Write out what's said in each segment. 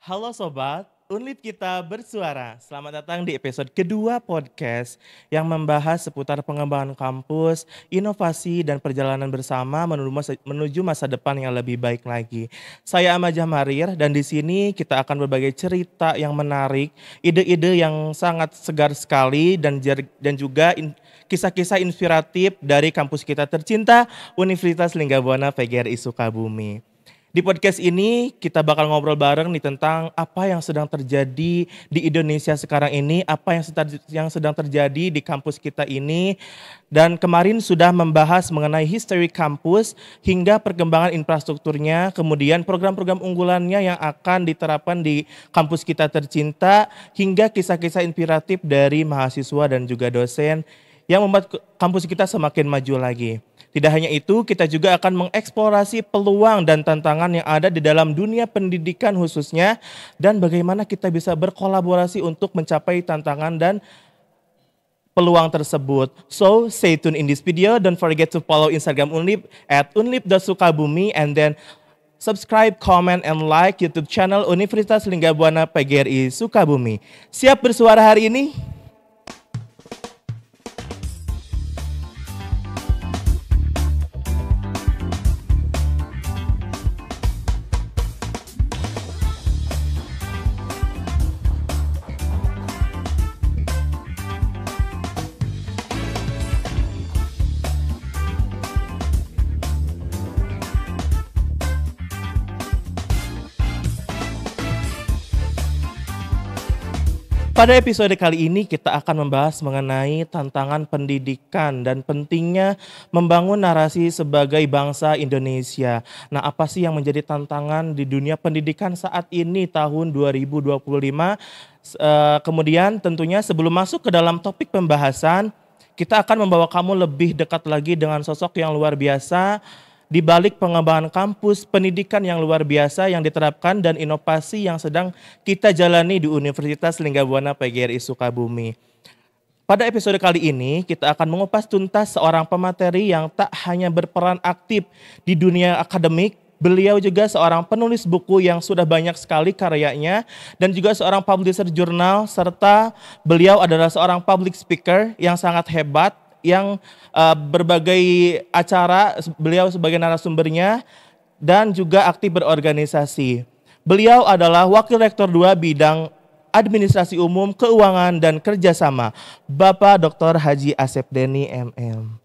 Halo Sobat, Unlip kita bersuara. Selamat datang di episode kedua podcast yang membahas seputar pengembangan kampus, inovasi, dan perjalanan bersama menuju masa depan yang lebih baik lagi. Saya Ahmad Jamarir dan di sini kita akan berbagi cerita yang menarik, ide-ide yang sangat segar sekali dan juga kisah-kisah inspiratif dari kampus kita tercinta Universitas Linggabuana PGRI Sukabumi. Di podcast ini kita bakal ngobrol bareng nih tentang apa yang sedang terjadi di Indonesia sekarang ini, apa yang sedang terjadi di kampus kita ini. Dan kemarin sudah membahas mengenai history kampus hingga perkembangan infrastrukturnya, kemudian program-program unggulannya yang akan diterapkan di kampus kita tercinta, hingga kisah-kisah inspiratif dari mahasiswa dan juga dosen yang membuat kampus kita semakin maju lagi. Tidak hanya itu, kita juga akan mengeksplorasi peluang dan tantangan yang ada di dalam dunia pendidikan khususnya dan bagaimana kita bisa berkolaborasi untuk mencapai tantangan dan peluang tersebut. So, stay tuned in this video. Don't forget to follow Instagram Unlip @unlip.sukabumi and then subscribe, comment, and like YouTube channel Universitas Linggabuana PGRI Sukabumi. Siap bersuara hari ini? Pada episode kali ini kita akan membahas mengenai tantangan pendidikan dan pentingnya membangun narasi sebagai bangsa Indonesia. Nah, apa sih yang menjadi tantangan di dunia pendidikan saat ini tahun 2025? Kemudian tentunya sebelum masuk ke dalam topik pembahasan, kita akan membawa kamu lebih dekat lagi dengan sosok yang luar biasa di balik pengembangan kampus, pendidikan yang luar biasa yang diterapkan dan inovasi yang sedang kita jalani di Universitas Linggabuana PGRI Sukabumi. Pada episode kali ini kita akan mengupas tuntas seorang pemateri yang tak hanya berperan aktif di dunia akademik, beliau juga seorang penulis buku yang sudah banyak sekali karyanya dan juga seorang publisher jurnal serta beliau adalah seorang public speaker yang sangat hebat yang berbagai acara beliau sebagai narasumbernya dan juga aktif berorganisasi. Beliau adalah Wakil Rektor 2 Bidang Administrasi Umum, Keuangan, dan Kerjasama, Bapak Dr. Haji Asep Deni MM.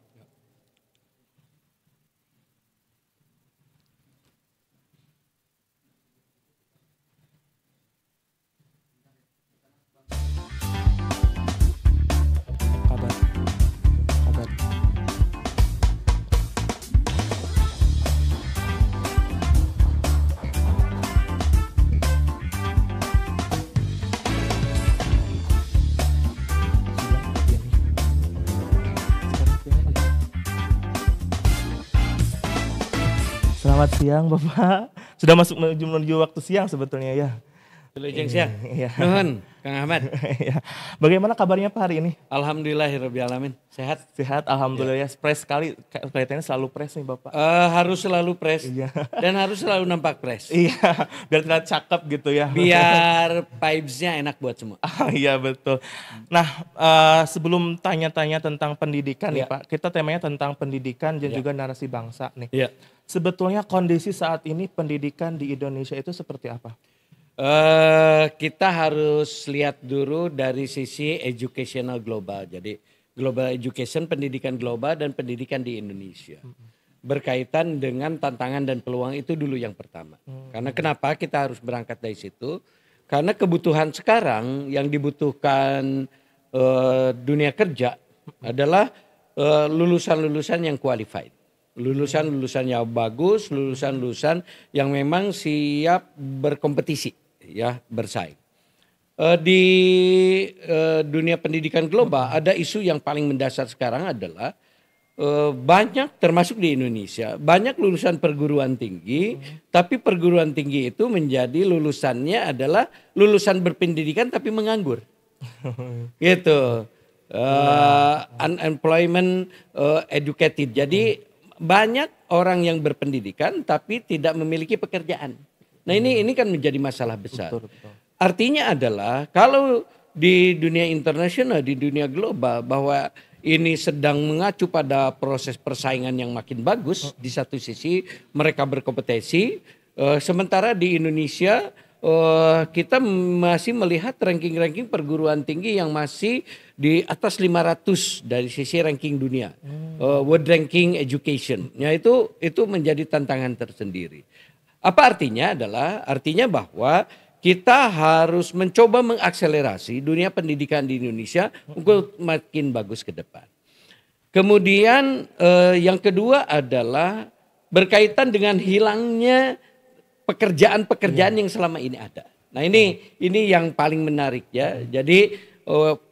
Selamat siang Bapak. Sudah menuju waktu siang sebetulnya ya. Dulu jeng siang. Iya. Nuhun, Kang Ahmad. Iya. Bagaimana kabarnya Pak hari ini? Alhamdulillahirrahmanirrahim. Sehat? Sehat, alhamdulillah ya. Fresh sekali, kelihatannya selalu fresh nih Bapak. Harus selalu fresh. Iya. Dan harus selalu nampak fresh. Iya, biar terlihat cakep gitu ya. Biar vibes-nya enak buat semua. Iya betul. Nah, sebelum tanya-tanya tentang pendidikan nih Iya. Pak, kita temanya tentang pendidikan dan Iya. juga narasi bangsa nih. Iya. Sebetulnya kondisi saat ini pendidikan di Indonesia itu seperti apa? Kita harus lihat dulu dari sisi educational global. Jadi global education, pendidikan global dan pendidikan di Indonesia. Berkaitan dengan tantangan dan peluang itu dulu yang pertama. Karena kenapa kita harus berangkat dari situ? Karena kebutuhan sekarang yang dibutuhkan dunia kerja adalah lulusan-lulusan yang qualified. Lulusan-lulusan yang bagus, lulusan-lulusan yang memang siap berkompetisi, ya, bersaing. Di dunia pendidikan global ada isu yang paling mendasar sekarang adalah banyak termasuk di Indonesia banyak lulusan perguruan tinggi, tapi perguruan tinggi itu menjadi lulusannya adalah lulusan berpendidikan tapi menganggur, gitu. Unemployment educated. Jadi banyak orang yang berpendidikan tapi tidak memiliki pekerjaan. Nah ini kan menjadi masalah besar. Betul, betul. Artinya adalah kalau di dunia internasional, di dunia global bahwa ini sedang mengacu pada proses persaingan yang makin bagus. Di satu sisi mereka berkompetisi, sementara di Indonesia kita masih melihat ranking-ranking perguruan tinggi yang masih di atas 500 dari sisi ranking dunia. World Ranking Education. Ya itu menjadi tantangan tersendiri. Apa artinya artinya bahwa kita harus mencoba mengakselerasi dunia pendidikan di Indonesia untuk makin bagus ke depan. Kemudian yang kedua adalah berkaitan dengan hilangnya pekerjaan-pekerjaan yang selama ini ada. Nah ini yang paling menarik ya. Jadi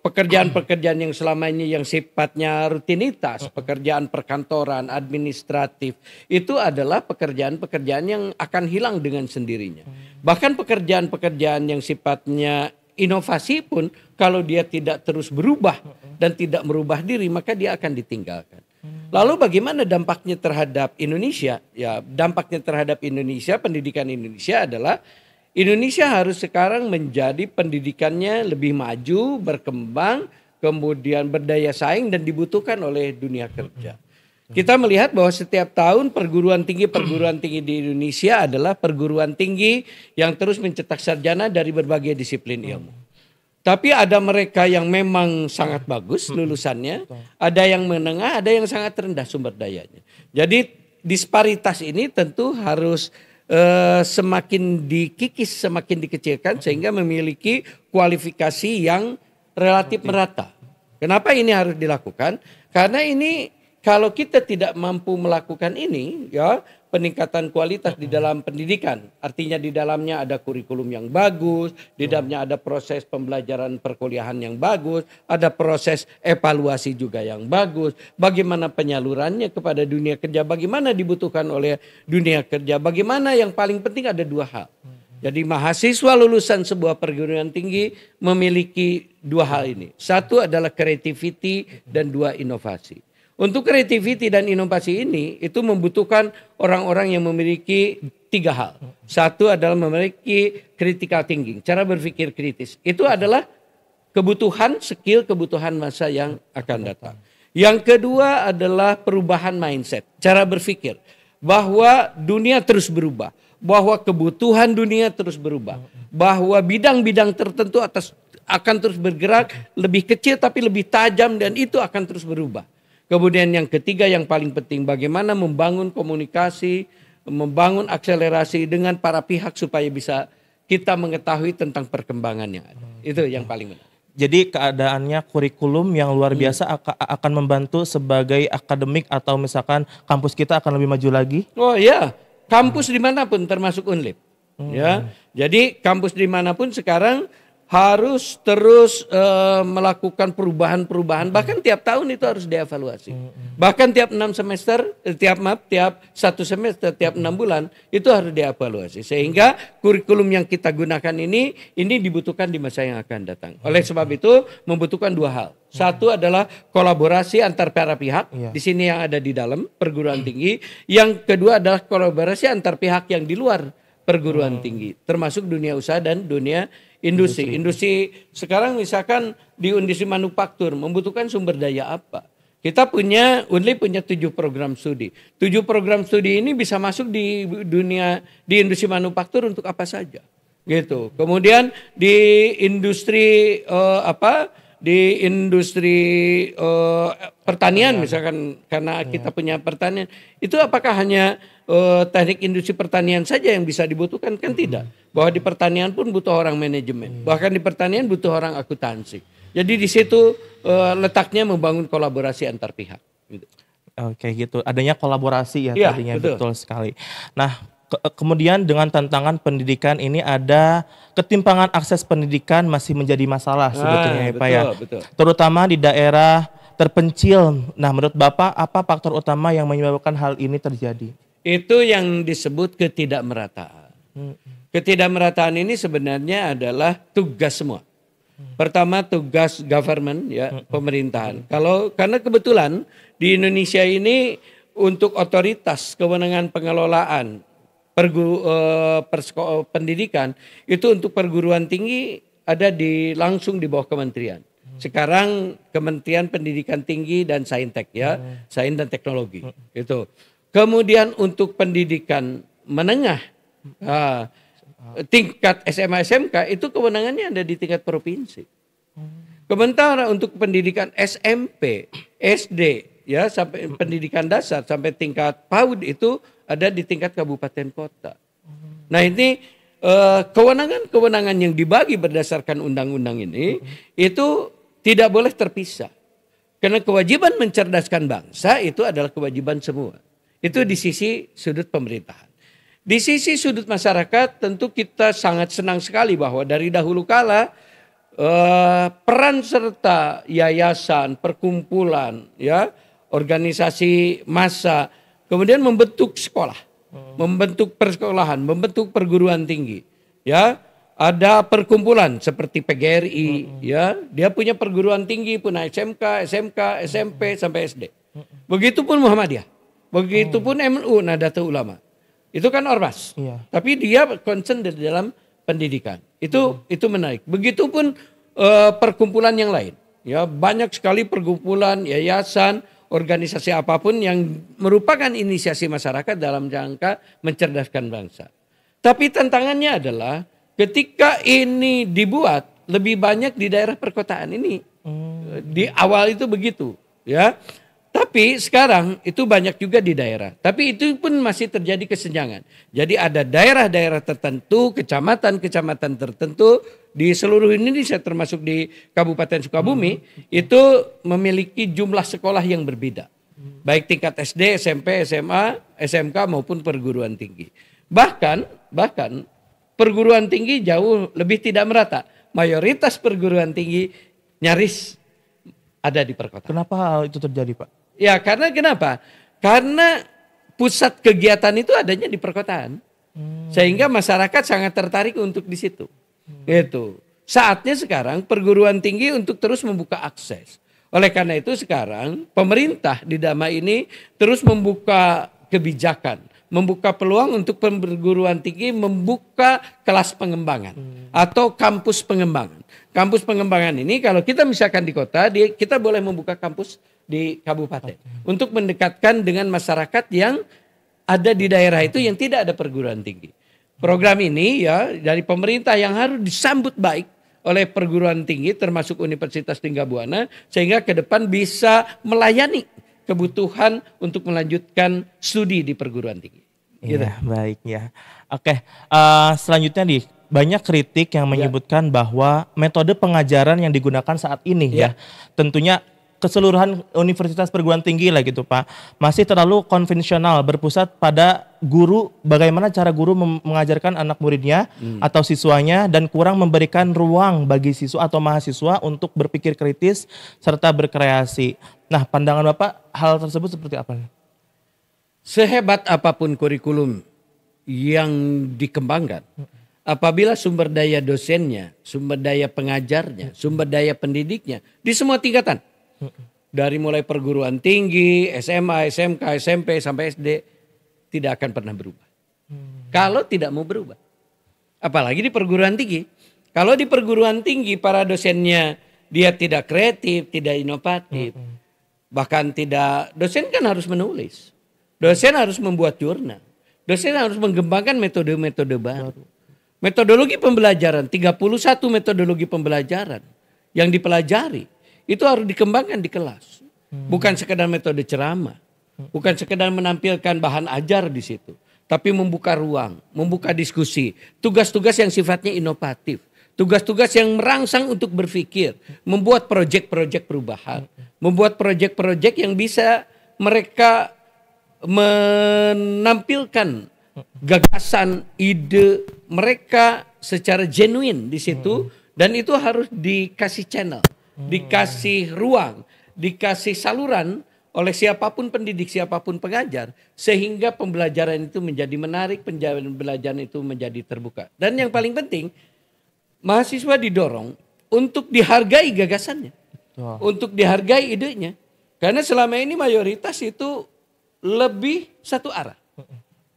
pekerjaan-pekerjaan yang selama ini yang sifatnya rutinitas, pekerjaan perkantoran, administratif, itu adalah pekerjaan-pekerjaan yang akan hilang dengan sendirinya. Bahkan pekerjaan-pekerjaan yang sifatnya inovasi pun kalau dia tidak terus berubah dan tidak merubah diri maka dia akan ditinggalkan. Lalu bagaimana dampaknya terhadap Indonesia? Ya, dampaknya terhadap Indonesia, pendidikan Indonesia adalah Indonesia harus sekarang menjadi pendidikannya lebih maju, berkembang, kemudian berdaya saing dan dibutuhkan oleh dunia kerja. Kita melihat bahwa setiap tahun perguruan tinggi di Indonesia adalah perguruan tinggi yang terus mencetak sarjana dari berbagai disiplin ilmu. Tapi ada mereka yang memang sangat bagus lulusannya, ada yang menengah, ada yang sangat rendah sumber dayanya. Jadi disparitas ini tentu harus semakin dikikis, semakin dikecilkan sehingga memiliki kualifikasi yang relatif merata. Kenapa ini harus dilakukan? Karena ini kalau kita tidak mampu melakukan ini, ya peningkatan kualitas di dalam pendidikan, artinya di dalamnya ada kurikulum yang bagus, di dalamnya ada proses pembelajaran perkuliahan yang bagus, ada proses evaluasi juga yang bagus, bagaimana penyalurannya kepada dunia kerja, bagaimana dibutuhkan oleh dunia kerja, bagaimana yang paling penting ada dua hal. Jadi mahasiswa lulusan sebuah perguruan tinggi memiliki dua hal ini. Satu adalah creativity dan dua inovasi. Untuk creativity dan inovasi ini itu membutuhkan orang-orang yang memiliki tiga hal. Satu adalah memiliki critical thinking, cara berpikir kritis. Itu adalah kebutuhan skill, kebutuhan masa yang akan datang. Yang kedua adalah perubahan mindset, cara berpikir. Bahwa dunia terus berubah, bahwa kebutuhan dunia terus berubah. Bahwa bidang-bidang tertentu akan terus bergerak, lebih kecil tapi lebih tajam dan itu akan terus berubah. Kemudian yang ketiga yang paling penting bagaimana membangun komunikasi, membangun akselerasi dengan para pihak supaya bisa kita mengetahui tentang perkembangan yang ada. Itu yang paling penting. Jadi keadaannya kurikulum yang luar biasa akan membantu sebagai akademik atau misalkan kampus kita akan lebih maju lagi? Oh iya, kampus dimanapun termasuk Unlip. Ya, jadi kampus dimanapun sekarang harus terus melakukan perubahan-perubahan. Bahkan tiap tahun itu harus dievaluasi. Bahkan tiap 1 semester, tiap 6 bulan itu harus dievaluasi. Sehingga kurikulum yang kita gunakan ini dibutuhkan di masa yang akan datang. Oleh sebab itu membutuhkan dua hal. Satu adalah kolaborasi antar para pihak. Di sini yang ada di dalam perguruan tinggi. Yang kedua adalah kolaborasi antar pihak yang di luar perguruan tinggi. Termasuk dunia usaha dan dunia industri. Industri sekarang misalkan di industri manufaktur membutuhkan sumber daya apa? Kita Unli punya 7 program studi. 7 program studi ini bisa masuk di industri manufaktur untuk apa saja. Gitu. Kemudian di industri pertanian misalkan karena kita punya pertanian, itu apakah hanya teknik industri pertanian saja yang bisa dibutuhkan? Kan tidak. Bahwa di pertanian pun butuh orang manajemen. Bahkan di pertanian butuh orang akuntansi. Jadi di situ letaknya membangun kolaborasi antar pihak. Gitu. Oke gitu. Adanya kolaborasi ya tadinya betul sekali. Nah kemudian dengan tantangan pendidikan ini ada ketimpangan akses pendidikan masih menjadi masalah sebetulnya ya Pak ya. Betul. Terutama di daerah terpencil. Nah menurut Bapak apa faktor utama yang menyebabkan hal ini terjadi? Itu yang disebut ketidakmerataan. Ketidakmerataan ini sebenarnya adalah tugas semua. Pertama tugas government ya, pemerintahan. Karena kebetulan di Indonesia ini untuk otoritas kewenangan pengelolaan pendidikan itu untuk perguruan tinggi ada langsung di bawah kementerian. Sekarang Kementerian Pendidikan Tinggi dan Saintek ya, Sains dan Teknologi itu. Kemudian untuk pendidikan menengah tingkat SMA SMK itu kewenangannya ada di tingkat provinsi. Sementara untuk pendidikan SMP, SD ya sampai pendidikan dasar sampai tingkat PAUD itu ada di tingkat kabupaten kota. Nah, ini kewenangan-kewenangan yang dibagi berdasarkan undang-undang ini itu tidak boleh terpisah. Karena kewajiban mencerdaskan bangsa itu adalah kewajiban semua. Itu di sisi sudut pemerintahan. Di sisi sudut masyarakat tentu kita sangat senang sekali bahwa dari dahulu kala peran serta yayasan, perkumpulan, ya, organisasi massa, kemudian membentuk sekolah, membentuk persekolahan, membentuk perguruan tinggi, ya. Ada perkumpulan seperti PGRI, ya, dia punya perguruan tinggi, punya SMK, SMK, SMP sampai SD. Begitupun Muhammadiyah, begitupun MNU, Nahdlatul Ulama. Itu kan ormas, tapi dia concern di dalam pendidikan. Itu menarik. Begitupun perkumpulan yang lain, ya, banyak sekali perkumpulan, yayasan, organisasi apapun yang merupakan inisiasi masyarakat dalam jangka mencerdaskan bangsa. Tapi tantangannya adalah ketika ini dibuat lebih banyak di daerah perkotaan ini. Di awal itu begitu, ya. Tapi sekarang itu banyak juga di daerah. Tapi itu pun masih terjadi kesenjangan. Jadi ada daerah-daerah tertentu, kecamatan-kecamatan tertentu di seluruh Indonesia termasuk di Kabupaten Sukabumi itu memiliki jumlah sekolah yang berbeda. Baik tingkat SD, SMP, SMA, SMK maupun perguruan tinggi. Bahkan perguruan tinggi jauh lebih tidak merata. Mayoritas perguruan tinggi nyaris ada di perkotaan. Kenapa hal itu terjadi, Pak? Ya, karena kenapa? Karena pusat kegiatan itu adanya di perkotaan. Sehingga masyarakat sangat tertarik untuk di situ. Gitu. Saatnya sekarang perguruan tinggi untuk terus membuka akses. Oleh karena itu sekarang pemerintah di Dama ini terus membuka kebijakan, membuka peluang untuk perguruan tinggi membuka kelas pengembangan atau kampus pengembangan. Kampus pengembangan ini kalau kita misalkan di kota, kita boleh membuka kampus di kabupaten untuk mendekatkan dengan masyarakat yang ada di daerah itu yang tidak ada perguruan tinggi. Program ini ya dari pemerintah yang harus disambut baik oleh perguruan tinggi termasuk Universitas Tringgabuana sehingga ke depan bisa melayani kebutuhan untuk melanjutkan studi di perguruan tinggi. Gitu. Iya, baik ya. Oke, selanjutnya nih banyak kritik yang menyebutkan bahwa metode pengajaran yang digunakan saat ini ya tentunya keseluruhan universitas perguruan tinggi lah gitu Pak, masih terlalu konvensional berpusat pada guru, bagaimana cara guru mengajarkan anak muridnya atau siswanya dan kurang memberikan ruang bagi siswa atau mahasiswa untuk berpikir kritis serta berkreasi. Nah, pandangan Bapak hal tersebut seperti apa? Sehebat apapun kurikulum yang dikembangkan, apabila sumber daya dosennya, sumber daya pengajarnya, sumber daya pendidiknya di semua tingkatan, dari mulai perguruan tinggi, SMA, SMK, SMP sampai SD tidak akan pernah berubah. Kalau tidak mau berubah. Apalagi di perguruan tinggi. Kalau di perguruan tinggi para dosennya dia tidak kreatif, tidak inovatif. Bahkan tidak, dosen kan harus menulis. Dosen harus membuat jurnal. Dosen harus mengembangkan metode-metode baru. Metodologi pembelajaran, 31 metodologi pembelajaran yang dipelajari. Itu harus dikembangkan di kelas. Bukan sekedar metode ceramah. Bukan sekedar menampilkan bahan ajar di situ. Tapi membuka ruang, membuka diskusi. Tugas-tugas yang sifatnya inovatif. Tugas-tugas yang merangsang untuk berpikir. Membuat proyek-proyek perubahan. Membuat proyek-proyek yang bisa mereka menampilkan gagasan, ide mereka secara genuine di situ. Dan itu harus dikasih channel. Dikasih ruang, dikasih saluran oleh siapapun pendidik, siapapun pengajar. Sehingga pembelajaran itu menjadi menarik, pembelajaran itu menjadi terbuka. Dan yang paling penting, mahasiswa didorong untuk dihargai gagasannya. Untuk dihargai idenya. Karena selama ini mayoritas itu lebih satu arah.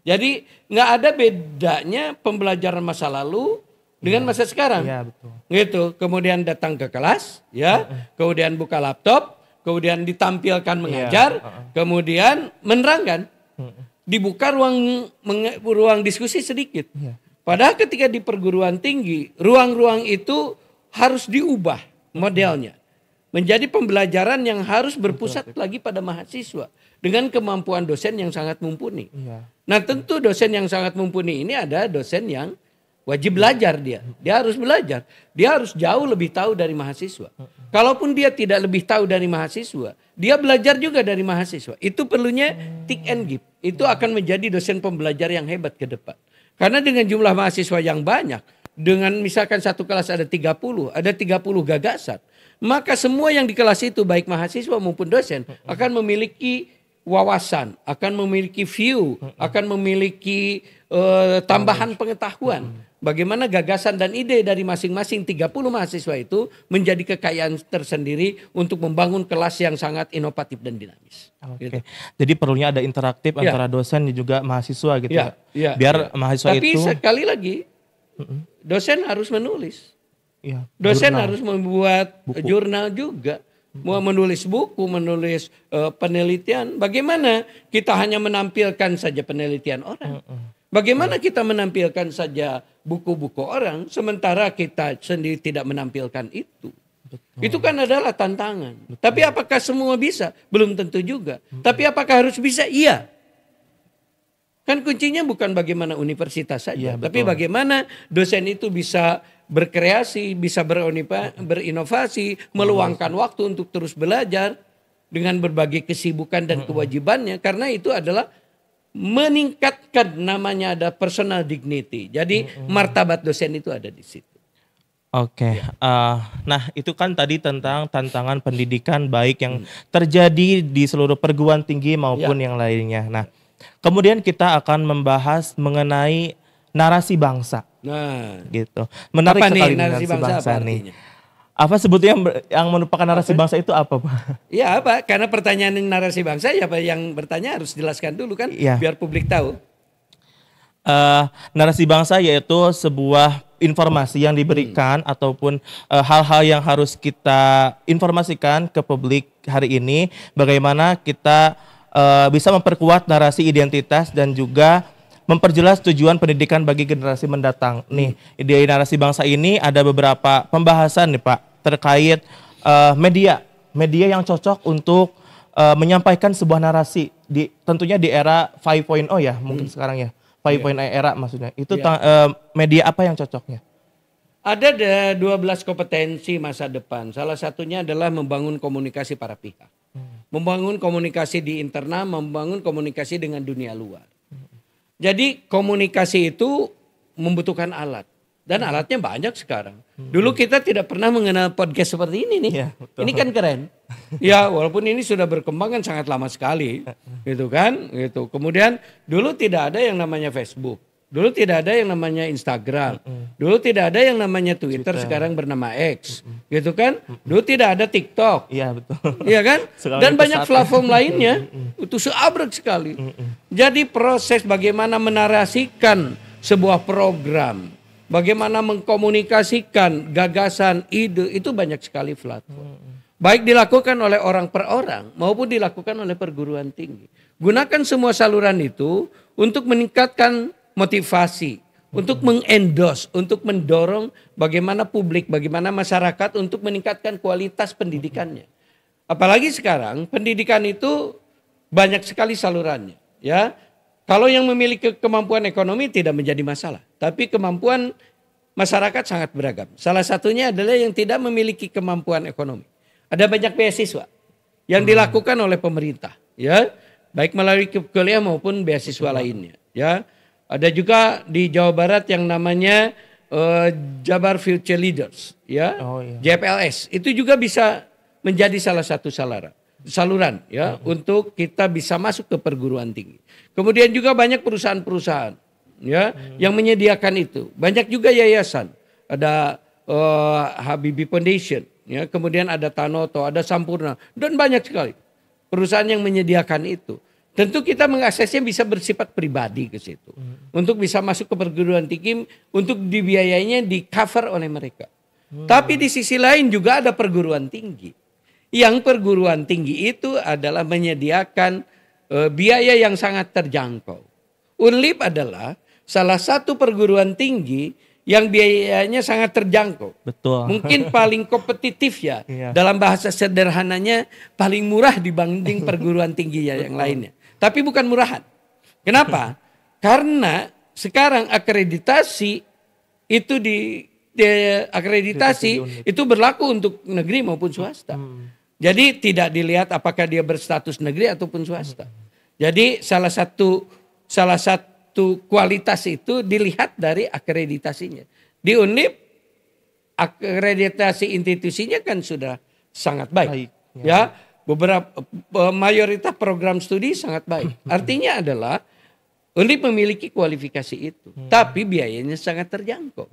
Jadi nggak ada bedanya pembelajaran masa lalu dengan masa sekarang. Iya, betul. Gitu. Kemudian datang ke kelas, ya. Kemudian buka laptop, kemudian ditampilkan mengajar, kemudian menerangkan. Dibuka ruang diskusi sedikit. Iya. Padahal ketika di perguruan tinggi, ruang-ruang itu harus diubah modelnya. Menjadi pembelajaran yang harus berpusat lagi pada mahasiswa. Dengan kemampuan dosen yang sangat mumpuni. Iya. Nah tentu dosen yang sangat mumpuni ini ada dosen yang wajib belajar dia. Dia harus belajar. Dia harus jauh lebih tahu dari mahasiswa. Kalaupun dia tidak lebih tahu dari mahasiswa, dia belajar juga dari mahasiswa. Itu perlunya take and give. Itu akan menjadi dosen pembelajar yang hebat ke depan. Karena dengan jumlah mahasiswa yang banyak, dengan misalkan satu kelas ada 30 gagasan, maka semua yang di kelas itu baik mahasiswa maupun dosen akan memiliki wawasan, akan memiliki view, akan memiliki tambahan pengetahuan. Bagaimana gagasan dan ide dari masing-masing 30 mahasiswa itu menjadi kekayaan tersendiri untuk membangun kelas yang sangat inovatif dan dinamis. Oke. Gitu. Jadi perlunya ada interaktif antara dosen dan juga mahasiswa gitu ya. Biar mahasiswa Tapi itu. Tapi sekali lagi dosen harus menulis. Iya, Dosen jurnal. harus membuat Buku. jurnal juga. Mau menulis buku, menulis penelitian. Bagaimana kita hanya menampilkan saja penelitian orang? Bagaimana kita menampilkan saja buku-buku orang sementara kita sendiri tidak menampilkan itu? Betul. Itu kan adalah tantangan. Tapi apakah semua bisa? Belum tentu juga. Tapi apakah harus bisa? Iya. Kan kuncinya bukan bagaimana universitas saja, Iya, tapi betul. bagaimana dosen itu bisa berkreasi, bisa berinovasi, meluangkan waktu untuk terus belajar dengan berbagai kesibukan dan kewajibannya, karena itu adalah meningkatkan namanya ada personal dignity. Jadi martabat dosen itu ada di situ. Oke, nah itu kan tadi tentang tantangan pendidikan baik yang terjadi di seluruh perguruan tinggi maupun yang lainnya. Nah, kemudian kita akan membahas mengenai narasi bangsa. Nah, Gitu. Menarik apa nih sekali narasi bangsa apa nih. artinya? Apa sebetulnya yang merupakan narasi bangsa itu apa, Pak? Ya apa? Karena pertanyaan narasi bangsa ya Pak, yang bertanya harus jelaskan dulu kan, Iya. biar publik tahu. Narasi bangsa yaitu sebuah informasi yang diberikan ataupun hal-hal yang harus kita informasikan ke publik hari ini, bagaimana kita bisa memperkuat narasi identitas dan juga memperjelas tujuan pendidikan bagi generasi mendatang. Nih, di narasi bangsa ini ada beberapa pembahasan nih Pak terkait media yang cocok untuk menyampaikan sebuah narasi tentunya di era 5.0 ya, mungkin sekarang ya. 5.0 era maksudnya. Itu media apa yang cocoknya? Ada 12 kompetensi masa depan. Salah satunya adalah membangun komunikasi para pihak. Membangun komunikasi di internal, membangun komunikasi dengan dunia luar. Jadi komunikasi itu membutuhkan alat. Dan alatnya banyak sekarang. Dulu kita tidak pernah mengenal podcast seperti ini nih. Iya, betul. Ini kan keren. Ya walaupun ini sudah berkembang kan sangat lama sekali. Gitu kan. Gitu. Kemudian dulu tidak ada yang namanya Facebook. Dulu tidak ada yang namanya Instagram. Dulu tidak ada yang namanya Twitter. Sekarang bernama X. Gitu kan. Dulu tidak ada TikTok. Iya, betul. Iya kan? Sekali Dan banyak kesat. platform lainnya. Itu seabrek sekali. Jadi proses bagaimana menarasikan sebuah program, bagaimana mengkomunikasikan gagasan, ide, itu banyak sekali platform. Baik dilakukan oleh orang per orang maupun dilakukan oleh perguruan tinggi. Gunakan semua saluran itu untuk meningkatkan motivasi, untuk mengendorse, untuk mendorong bagaimana publik, bagaimana masyarakat untuk meningkatkan kualitas pendidikannya. Apalagi sekarang pendidikan itu banyak sekali salurannya, ya. Kalau yang memiliki kemampuan ekonomi tidak menjadi masalah, tapi kemampuan masyarakat sangat beragam. Salah satunya adalah yang tidak memiliki kemampuan ekonomi. Ada banyak beasiswa yang dilakukan oleh pemerintah, ya, baik melalui kuliah maupun beasiswa lainnya, ya. Ada juga di Jawa Barat yang namanya Jabar Future Leaders, ya, JPLS. Itu juga bisa menjadi salah satu saluran, ya, untuk kita bisa masuk ke perguruan tinggi. Kemudian juga banyak perusahaan-perusahaan, ya, yang menyediakan itu. Banyak juga yayasan, ada Habibie Foundation, ya, kemudian ada Tanoto, ada Sampurna, dan banyak sekali perusahaan yang menyediakan itu. Tentu kita mengaksesnya bisa bersifat pribadi ke situ. Untuk bisa masuk ke perguruan tinggi, untuk dibiayainya di cover oleh mereka. Tapi di sisi lain juga ada perguruan tinggi. Yang perguruan tinggi itu adalah menyediakan biaya yang sangat terjangkau. Unlip adalah salah satu perguruan tinggi yang biayanya sangat terjangkau. Betul. Mungkin paling kompetitif ya. Iya. Dalam bahasa sederhananya paling murah dibanding perguruan tinggi yang lainnya. Tapi bukan murahan. Kenapa? Karena sekarang akreditasi itu akreditasi itu berlaku untuk negeri maupun swasta. Jadi tidak dilihat apakah dia berstatus negeri ataupun swasta. Jadi salah satu kualitas itu dilihat dari akreditasinya. Di Unlip akreditasi institusinya kan sudah sangat baik. Ya, beberapa mayoritas program studi sangat baik. Artinya adalah Unlip memiliki kualifikasi itu, tapi biayanya sangat terjangkau.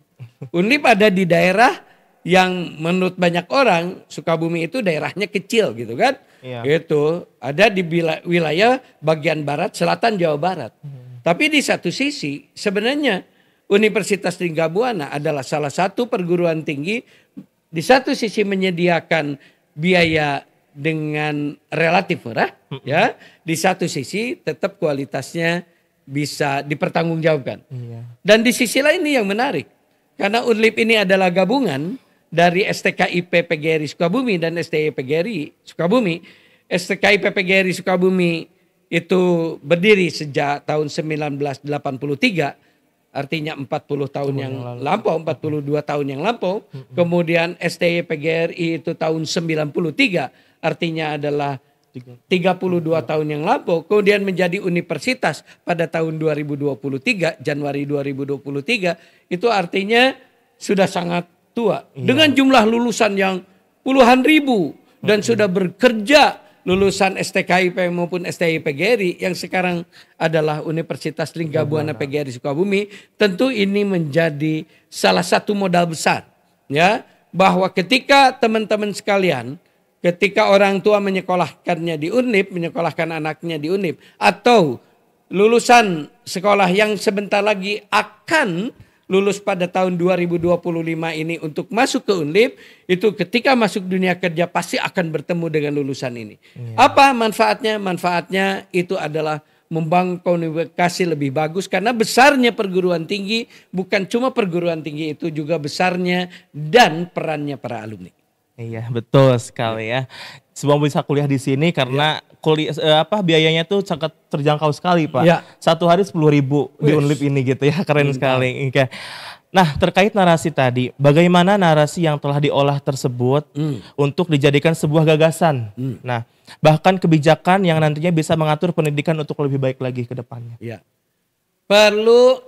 Unlip ada di daerah yang menurut banyak orang Sukabumi itu daerahnya kecil gitu kan. Itu ada di wilayah bagian barat selatan Jawa Barat. Tapi di satu sisi sebenarnya Universitas Linggabuana adalah salah satu perguruan tinggi di satu sisi menyediakan biaya dengan relatif murah ya. Di satu sisi tetap kualitasnya bisa dipertanggungjawabkan. Dan di sisi lain ini yang menarik. Karena Unlip ini adalah gabungan dari STKIP PGRI Sukabumi dan STI PGRI Sukabumi. STKIP PGRI Sukabumi itu berdiri sejak tahun 1983. Artinya 40 tahun yang lampau, 42 tahun yang lampau. Kemudian STI PGRI itu tahun 93. Artinya adalah 32 tahun yang lampau, kemudian menjadi universitas pada tahun 2023, Januari 2023, itu artinya sudah sangat tua. Dengan jumlah lulusan yang puluhan ribu dan sudah bekerja lulusan STKIP maupun STI PGRI yang sekarang adalah Universitas Linggabuana PGRI Sukabumi, tentu ini menjadi salah satu modal besar ya, bahwa ketika teman-teman sekalian, ketika orang tua menyekolahkannya di Unlip, menyekolahkan anaknya di Unlip, atau lulusan sekolah yang sebentar lagi akan lulus pada tahun 2025 ini untuk masuk ke Unlip, itu ketika masuk dunia kerja pasti akan bertemu dengan lulusan ini. Apa manfaatnya? Manfaatnya itu adalah membangun komunikasi lebih bagus, karena besarnya perguruan tinggi bukan cuma perguruan tinggi, itu juga besarnya dan perannya para alumni. Iya, betul sekali ya. Semua bisa kuliah di sini karena biayanya tuh sangat terjangkau sekali, Pak. Satu hari 10.000 di Unlip ini gitu ya, keren sekali. Oke. Nah, terkait narasi tadi, bagaimana narasi yang telah diolah tersebut untuk dijadikan sebuah gagasan? Nah, bahkan kebijakan yang nantinya bisa mengatur pendidikan untuk lebih baik lagi ke depannya. Ya. Perlu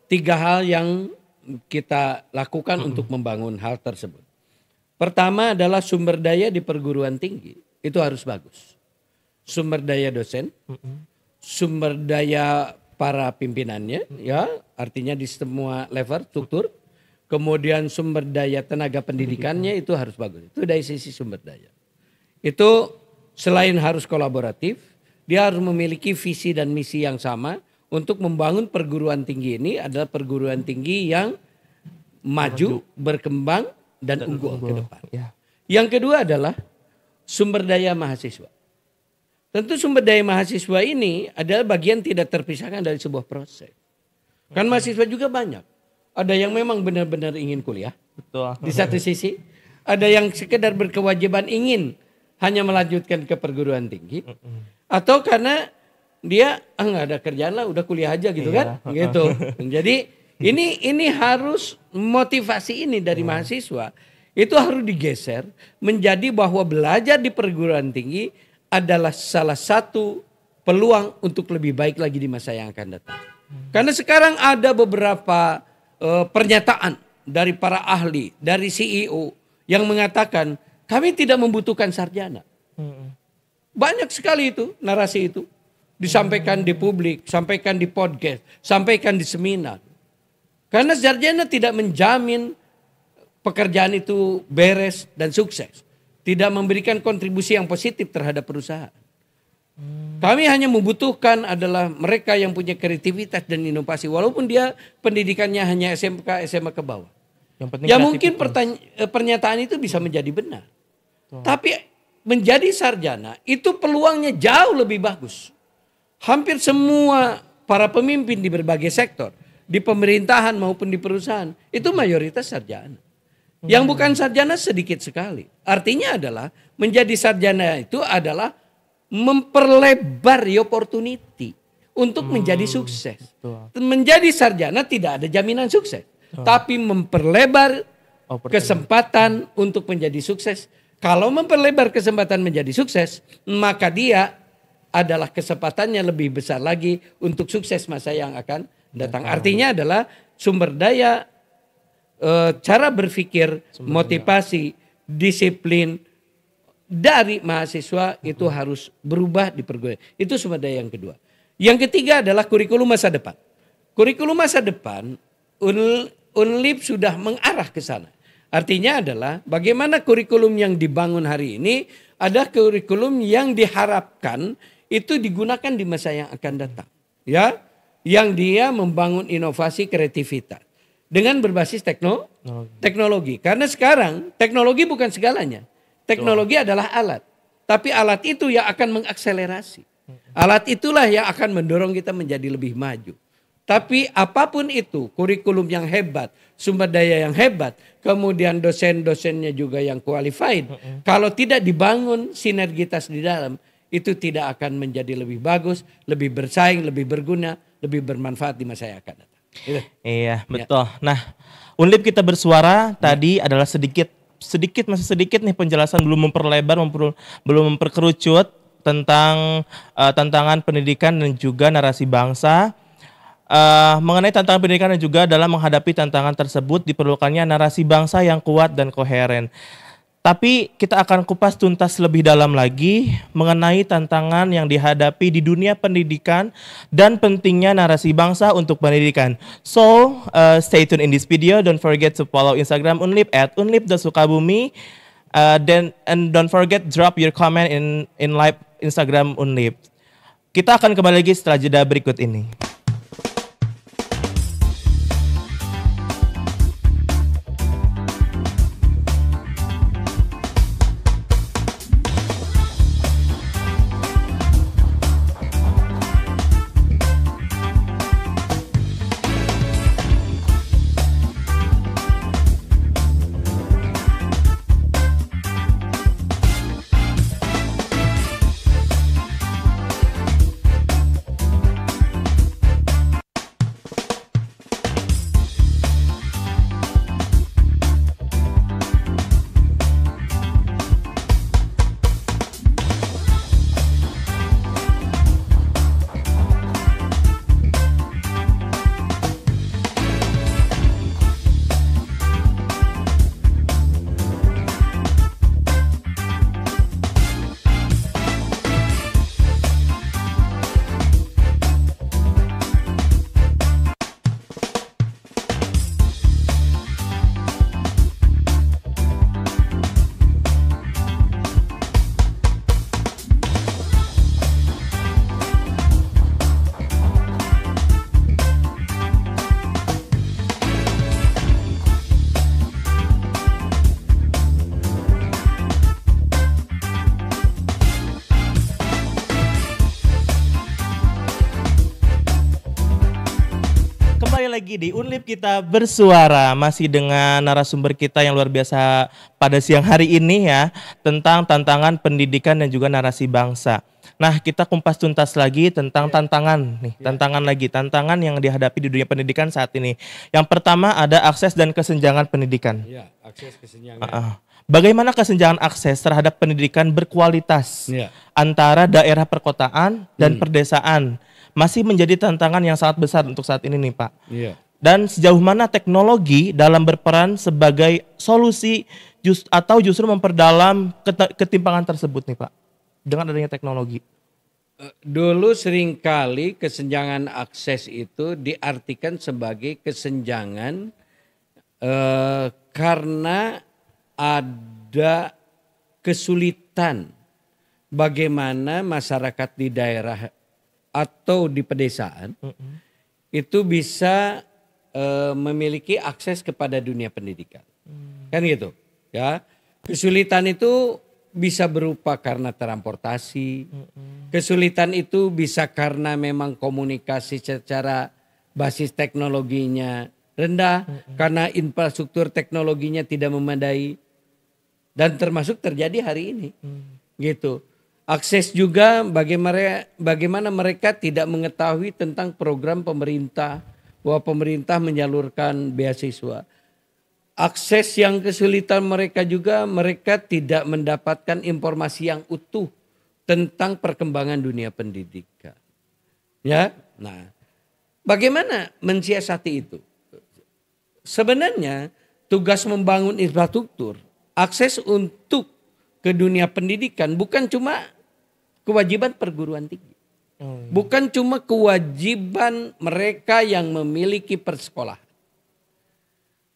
3 hal yang kita lakukan untuk membangun hal tersebut. Pertama adalah sumber daya di perguruan tinggi itu harus bagus. Sumber daya dosen, sumber daya para pimpinannya, ya artinya di semua level struktur. Kemudian sumber daya tenaga pendidikannya itu harus bagus. Itu dari sisi sumber daya. Itu selain harus kolaboratif, dia harus memiliki visi dan misi yang sama untuk membangun perguruan tinggi ini adalah perguruan tinggi yang maju, berkembang, dan unggul ke depan. Yang kedua adalah sumber daya mahasiswa. Tentu sumber daya mahasiswa ini adalah bagian tidak terpisahkan dari sebuah proses. Kan mahasiswa juga banyak. Ada yang memang benar-benar ingin kuliah. Betul. Di satu sisi. Ada yang sekedar berkewajiban ingin hanya melanjutkan ke perguruan tinggi. Atau karena dia nggak ada kerjaan lah, udah kuliah aja gitu kan. Gitu. Jadi ini harus motivasi ini dari mahasiswa itu harus digeser menjadi bahwa belajar di perguruan tinggi adalah salah satu peluang untuk lebih baik lagi di masa yang akan datang. Karena sekarang ada beberapa pernyataan dari para ahli, dari CEO yang mengatakan kami tidak membutuhkan sarjana. Banyak sekali itu narasi itu disampaikan di publik, sampaikan di podcast, sampaikan di seminar. Karena sarjana tidak menjamin pekerjaan itu beres dan sukses. Tidak memberikan kontribusi yang positif terhadap perusahaan. Kami hanya membutuhkan adalah mereka yang punya kreativitas dan inovasi. Walaupun dia pendidikannya hanya SMK, SMA ke bawah. Yang penting Ya mungkin kreativitas. pernyataan itu bisa menjadi benar. Tapi menjadi sarjana itu peluangnya jauh lebih bagus. Hampir semua para pemimpin di berbagai sektor, di pemerintahan maupun di perusahaan, itu mayoritas sarjana. Yang bukan sarjana sedikit sekali. Artinya adalah menjadi sarjana itu adalah memperlebar opportunity untuk menjadi sukses. Menjadi sarjana tidak ada jaminan sukses. Tapi memperlebar kesempatan untuk menjadi sukses. Kalau memperlebar kesempatan menjadi sukses, maka dia adalah kesempatannya lebih besar lagi untuk sukses masa yang akan datang. Artinya adalah sumber daya, cara berpikir, motivasi, disiplin dari mahasiswa itu harus berubah di perguruan. Itu sumber daya yang kedua. Yang ketiga adalah kurikulum masa depan. Kurikulum masa depan Unlip sudah mengarah ke sana. Artinya adalah bagaimana kurikulum yang dibangun hari ini ada kurikulum yang diharapkan itu digunakan di masa yang akan datang. Ya, yang dia membangun inovasi kreativitas dengan berbasis teknologi. Karena sekarang teknologi bukan segalanya. Teknologi adalah alat. Tapi alat itu yang akan mengakselerasi. Alat itulah yang akan mendorong kita menjadi lebih maju. Tapi apapun itu, kurikulum yang hebat, sumber daya yang hebat, kemudian dosen-dosennya juga yang qualified. Kalau tidak dibangun sinergitas di dalam, itu tidak akan menjadi lebih bagus, lebih bersaing, lebih berguna, lebih bermanfaat di masa yang akan datang. Iya, betul. Nah, Unlip kita bersuara tadi adalah masih sedikit nih penjelasan, belum memperlebar, belum memperkerucut tentang tantangan pendidikan dan juga narasi bangsa. Mengenai tantangan pendidikan dan juga dalam menghadapi tantangan tersebut diperlukannya narasi bangsa yang kuat dan koheren. Tapi kita akan kupas tuntas lebih dalam lagi mengenai tantangan yang dihadapi di dunia pendidikan dan pentingnya narasi bangsa untuk pendidikan. So, stay tuned in this video. Don't forget to follow Instagram Unlip @unlip.sukabumi. And don't forget drop your comment in live Instagram Unlip. Kita akan kembali lagi setelah jeda berikut ini. Lagi di Unlip kita bersuara masih dengan narasumber kita yang luar biasa pada siang hari ini ya, tentang tantangan pendidikan dan juga narasi bangsa. Nah, kita kumpas tuntas lagi tentang tantangan nih, tantangan yang dihadapi di dunia pendidikan saat ini. Yang pertama ada akses dan kesenjangan pendidikan. Ya, akses kesenjangan. Bagaimana kesenjangan akses terhadap pendidikan berkualitas antara daerah perkotaan dan perdesaan masih menjadi tantangan yang sangat besar untuk saat ini nih Pak. Iya. Dan sejauh mana teknologi dalam berperan sebagai solusi atau justru memperdalam ketimpangan tersebut nih Pak dengan adanya teknologi? Dulu seringkali kesenjangan akses itu diartikan sebagai kesenjangan karena ada kesulitan bagaimana masyarakat di daerah atau di pedesaan itu bisa memiliki akses kepada dunia pendidikan. Kan gitu, ya. Kesulitan itu bisa berupa karena transportasi. Kesulitan itu bisa karena memang komunikasi secara basis teknologinya rendah, karena infrastruktur teknologinya tidak memadai. Dan termasuk terjadi hari ini. Gitu. Akses juga bagaimana mereka tidak mengetahui tentang program pemerintah, bahwa pemerintah menyalurkan beasiswa. Akses yang kesulitan mereka juga, mereka tidak mendapatkan informasi yang utuh tentang perkembangan dunia pendidikan. Ya, nah, bagaimana mensiasati itu? Sebenarnya tugas membangun infrastruktur, akses untuk ke dunia pendidikan bukan cuma kewajiban perguruan tinggi. Bukan cuma kewajiban mereka yang memiliki persekolahan.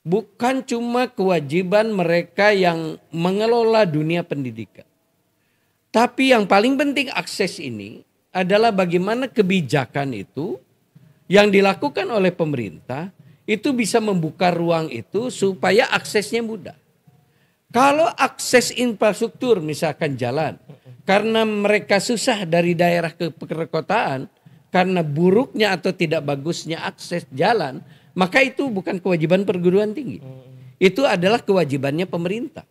Bukan cuma kewajiban mereka yang mengelola dunia pendidikan. Tapi yang paling penting akses ini adalah bagaimana kebijakan itu yang dilakukan oleh pemerintah itu bisa membuka ruang itu supaya aksesnya mudah. Kalau akses infrastruktur misalkan jalan, karena mereka susah dari daerah ke perkotaan, karena buruknya atau tidak bagusnya akses jalan, maka itu bukan kewajiban perguruan tinggi. Itu adalah kewajibannya pemerintah.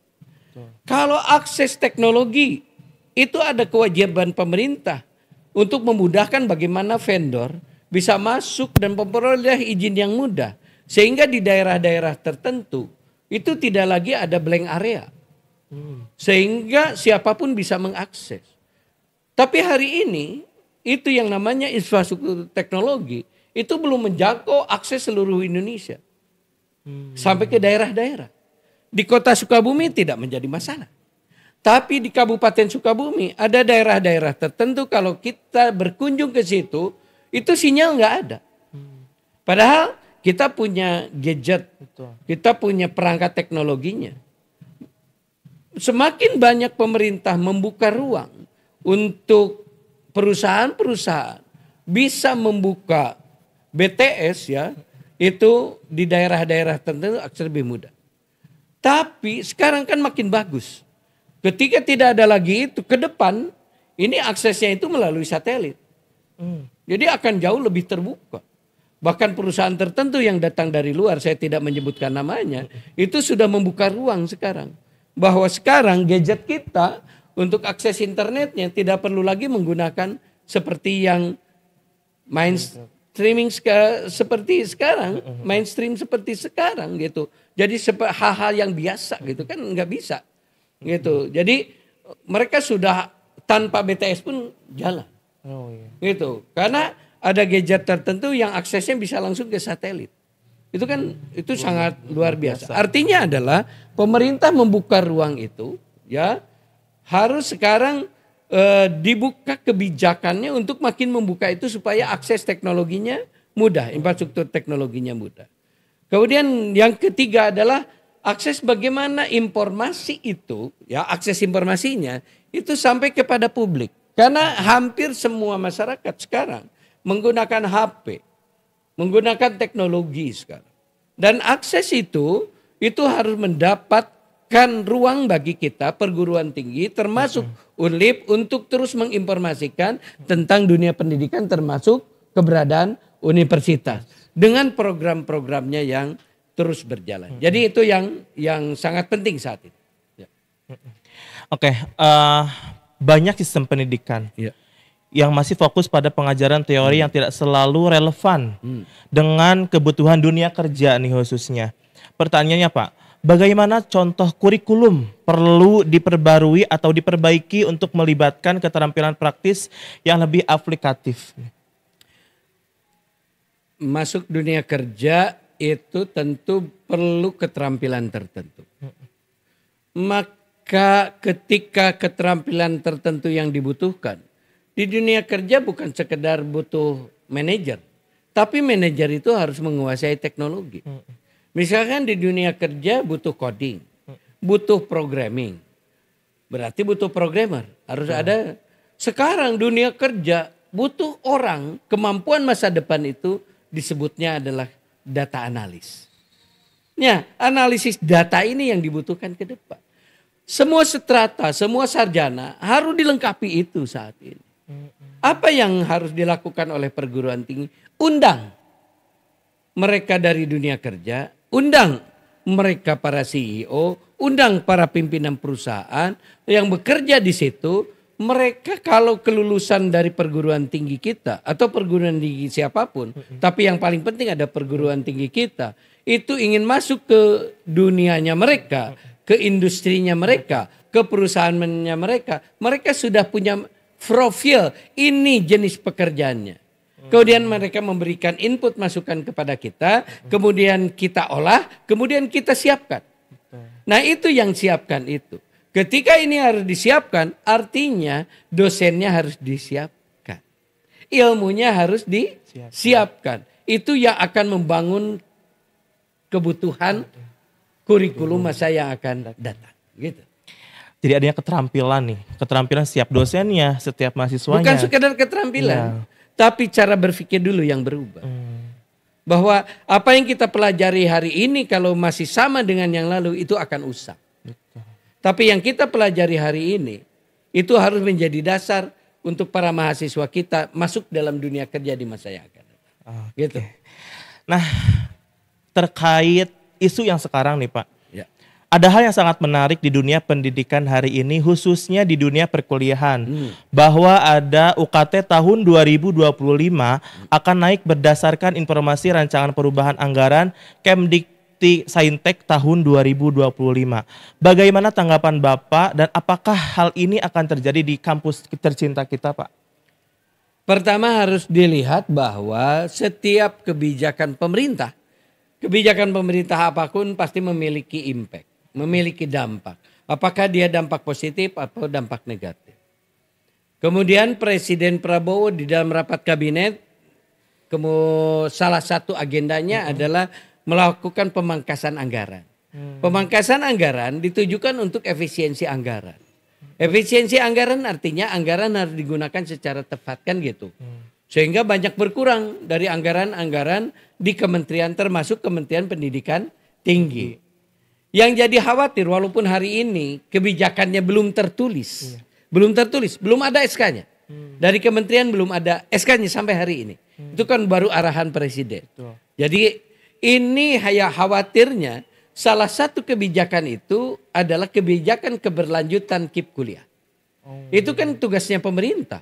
Kalau akses teknologi, itu ada kewajiban pemerintah untuk memudahkan bagaimana vendor bisa masuk dan memperoleh izin yang mudah. Sehingga di daerah-daerah tertentu, itu tidak lagi ada blank area. Sehingga siapapun bisa mengakses. Tapi hari ini itu yang namanya infrastruktur teknologi itu belum menjangkau akses seluruh Indonesia. Sampai ke daerah-daerah. Di kota Sukabumi tidak menjadi masalah. Tapi di Kabupaten Sukabumi ada daerah-daerah tertentu kalau kita berkunjung ke situ itu sinyal nggak ada. Padahal kita punya gadget, kita punya perangkat teknologinya. Semakin banyak pemerintah membuka ruang untuk perusahaan-perusahaan bisa membuka BTS ya, itu di daerah-daerah tertentu akses lebih mudah. Tapi sekarang kan makin bagus. Ketika tidak ada lagi itu ke depan, ini aksesnya itu melalui satelit. Jadi akan jauh lebih terbuka. Bahkan perusahaan tertentu yang datang dari luar, saya tidak menyebutkan namanya, itu sudah membuka ruang sekarang. Bahwa sekarang gadget kita untuk akses internetnya tidak perlu lagi menggunakan seperti yang mainstreaming seperti sekarang, mainstream seperti sekarang gitu. Jadi hal-hal yang biasa gitu kan nggak bisa gitu. Jadi mereka sudah tanpa BTS pun jalan. Gitu. Karena ada gadget tertentu yang aksesnya bisa langsung ke satelit. Itu kan itu sangat luar biasa. Artinya adalah pemerintah membuka ruang itu ya harus sekarang dibuka kebijakannya untuk makin membuka itu supaya akses teknologinya mudah, infrastruktur teknologinya mudah. Kemudian yang ketiga adalah akses bagaimana informasi itu ya akses informasinya itu sampai kepada publik. Karena hampir semua masyarakat sekarang menggunakan HP, menggunakan teknologi sekarang. Dan akses itu harus mendapatkan ruang bagi kita perguruan tinggi termasuk UNLIP untuk terus menginformasikan tentang dunia pendidikan termasuk keberadaan universitas. Dengan program-programnya yang terus berjalan. Jadi itu yang sangat penting saat ini. Ya. Oke, banyak sistem pendidikan. Ya. Yang masih fokus pada pengajaran teori yang tidak selalu relevan dengan kebutuhan dunia kerja nih khususnya. Pertanyaannya Pak, bagaimana contoh kurikulum perlu diperbarui atau diperbaiki untuk melibatkan keterampilan praktis yang lebih aplikatif? Masuk dunia kerja itu tentu perlu keterampilan tertentu. Maka ketika keterampilan tertentu yang dibutuhkan, di dunia kerja bukan sekedar butuh manajer, tapi manajer itu harus menguasai teknologi. Misalkan di dunia kerja butuh coding, butuh programming, berarti butuh programmer. Harus ada. Sekarang dunia kerja butuh orang, kemampuan masa depan itu disebutnya adalah data analis. Ya, analisis data ini yang dibutuhkan ke depan. Semua strata, semua sarjana harus dilengkapi itu saat ini. Apa yang harus dilakukan oleh perguruan tinggi? Undang mereka dari dunia kerja, undang mereka para CEO, undang para pimpinan perusahaan yang bekerja di situ. Mereka kalau kelulusan dari perguruan tinggi kita atau perguruan tinggi siapapun, tapi yang paling penting ada perguruan tinggi kita, itu ingin masuk ke dunianya mereka, ke industrinya mereka, ke perusahaannya mereka, mereka sudah punya profil ini jenis pekerjaannya. Kemudian mereka memberikan input masukan kepada kita, kemudian kita olah, kemudian kita siapkan. Nah itu yang siapkan itu. Ketika ini harus disiapkan, artinya dosennya harus disiapkan. Ilmunya harus disiapkan. Itu yang akan membangun kebutuhan kurikulum masa yang akan datang. Gitu. Jadi adanya keterampilan nih. Keterampilan setiap dosennya, setiap mahasiswanya. Bukan sekedar keterampilan. Tapi cara berpikir dulu yang berubah. Bahwa apa yang kita pelajari hari ini kalau masih sama dengan yang lalu itu akan usang. Tapi yang kita pelajari hari ini itu harus menjadi dasar untuk para mahasiswa kita masuk dalam dunia kerja di masa yang akan datang. Gitu. Nah, terkait isu yang sekarang nih Pak. Ya. Ada hal yang sangat menarik di dunia pendidikan hari ini khususnya di dunia perkuliahan. Bahwa ada UKT tahun 2025 akan naik berdasarkan informasi rancangan perubahan anggaran Kemdikti Saintek tahun 2025. Bagaimana tanggapan Bapak dan apakah hal ini akan terjadi di kampus tercinta kita Pak? Pertama harus dilihat bahwa setiap kebijakan pemerintah apapun pasti memiliki impact, memiliki dampak. Apakah dia dampak positif atau dampak negatif. Kemudian Presiden Prabowo di dalam rapat kabinet, salah satu agendanya adalah melakukan pemangkasan anggaran. Pemangkasan anggaran ditujukan untuk efisiensi anggaran. Efisiensi anggaran artinya anggaran harus digunakan secara tepat kan gitu. Sehingga banyak berkurang dari anggaran-anggaran di kementerian termasuk Kementerian Pendidikan Tinggi. Yang jadi khawatir walaupun hari ini kebijakannya belum tertulis. Belum ada SK-nya. Dari kementerian belum ada SK-nya sampai hari ini. Itu kan baru arahan presiden. Jadi ini khawatirnya salah satu kebijakan itu adalah kebijakan keberlanjutan KIP kuliah. Itu kan tugasnya pemerintah.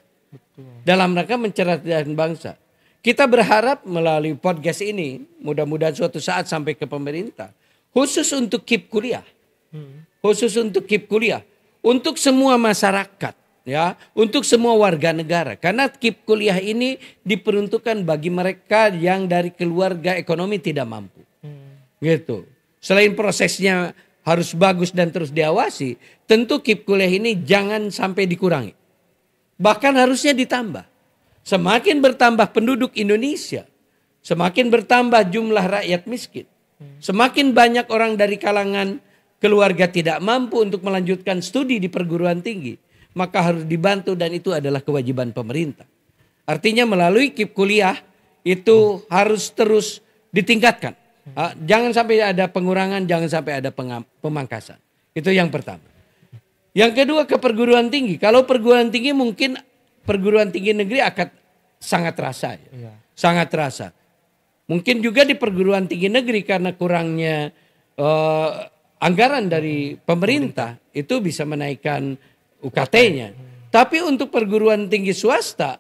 Dalam rangka mencerdaskan bangsa. Kita berharap melalui podcast ini mudah-mudahan suatu saat sampai ke pemerintah. Khusus untuk KIP kuliah. Untuk semua masyarakat. Ya, untuk semua warga negara. Karena KIP kuliah ini diperuntukkan bagi mereka yang dari keluarga ekonomi tidak mampu. Gitu. Selain prosesnya harus bagus dan terus diawasi, tentu KIP kuliah ini jangan sampai dikurangi. Bahkan harusnya ditambah. Semakin bertambah penduduk Indonesia, semakin bertambah jumlah rakyat miskin. Semakin banyak orang dari kalangan keluarga tidak mampu untuk melanjutkan studi di perguruan tinggi. Maka harus dibantu dan itu adalah kewajiban pemerintah. Artinya melalui KIP kuliah itu harus terus ditingkatkan. Jangan sampai ada pengurangan, jangan sampai ada pemangkasan. Itu yang pertama. Yang kedua ke perguruan tinggi. Kalau perguruan tinggi mungkin perguruan tinggi negeri akan sangat terasa. Ya. Sangat terasa. Mungkin juga di perguruan tinggi negeri karena kurangnya anggaran dari pemerintah itu bisa menaikkan UKT-nya. Tapi untuk perguruan tinggi swasta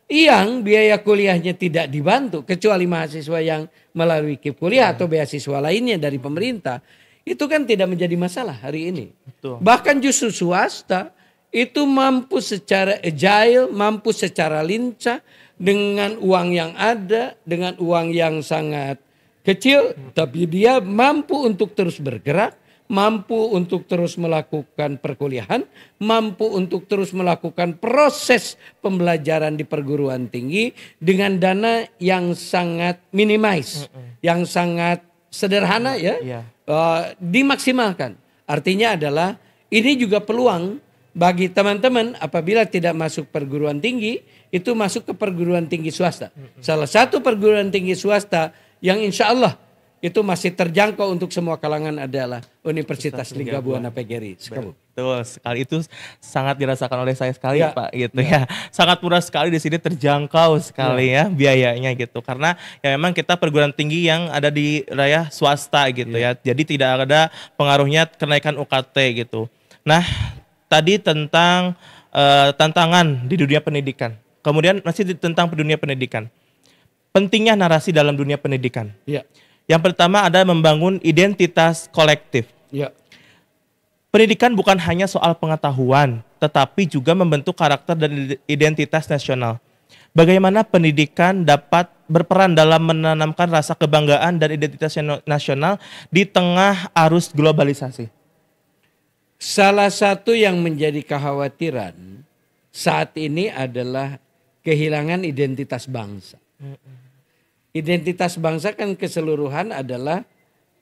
yang biaya kuliahnya tidak dibantu kecuali mahasiswa yang melalui KIP kuliah atau beasiswa lainnya dari pemerintah, itu kan tidak menjadi masalah hari ini. Betul. Bahkan justru swasta itu mampu secara agile, mampu secara lincah dengan uang yang ada, dengan uang yang sangat kecil, tapi dia mampu untuk terus bergerak, mampu untuk terus melakukan perkuliahan, mampu untuk terus melakukan proses pembelajaran di perguruan tinggi dengan dana yang sangat minimize, yang sangat sederhana ya, dimaksimalkan. Artinya adalah ini juga peluang bagi teman-teman apabila tidak masuk perguruan tinggi, itu masuk ke perguruan tinggi swasta. Salah satu perguruan tinggi swasta yang insya Allah itu masih terjangkau untuk semua kalangan adalah Universitas Lingga Buana PGRI. Betul sekali, itu sangat dirasakan oleh saya sekali Ya. Pak gitu ya. Sangat murah sekali di sini, terjangkau sekali ya biayanya gitu. Karena ya memang kita perguruan tinggi yang ada di raya swasta gitu ya. Jadi tidak ada pengaruhnya kenaikan UKT gitu. Nah, tadi tentang tantangan di dunia pendidikan. Kemudian masih tentang dunia pendidikan. Pentingnya narasi dalam dunia pendidikan. Ya. Yang pertama ada membangun identitas kolektif. Ya. Pendidikan bukan hanya soal pengetahuan, tetapi juga membentuk karakter dan identitas nasional. Bagaimana pendidikan dapat berperan dalam menanamkan rasa kebanggaan dan identitas nasional di tengah arus globalisasi? Salah satu yang menjadi kekhawatiran saat ini adalah kehilangan identitas bangsa. Identitas bangsa kan keseluruhan adalah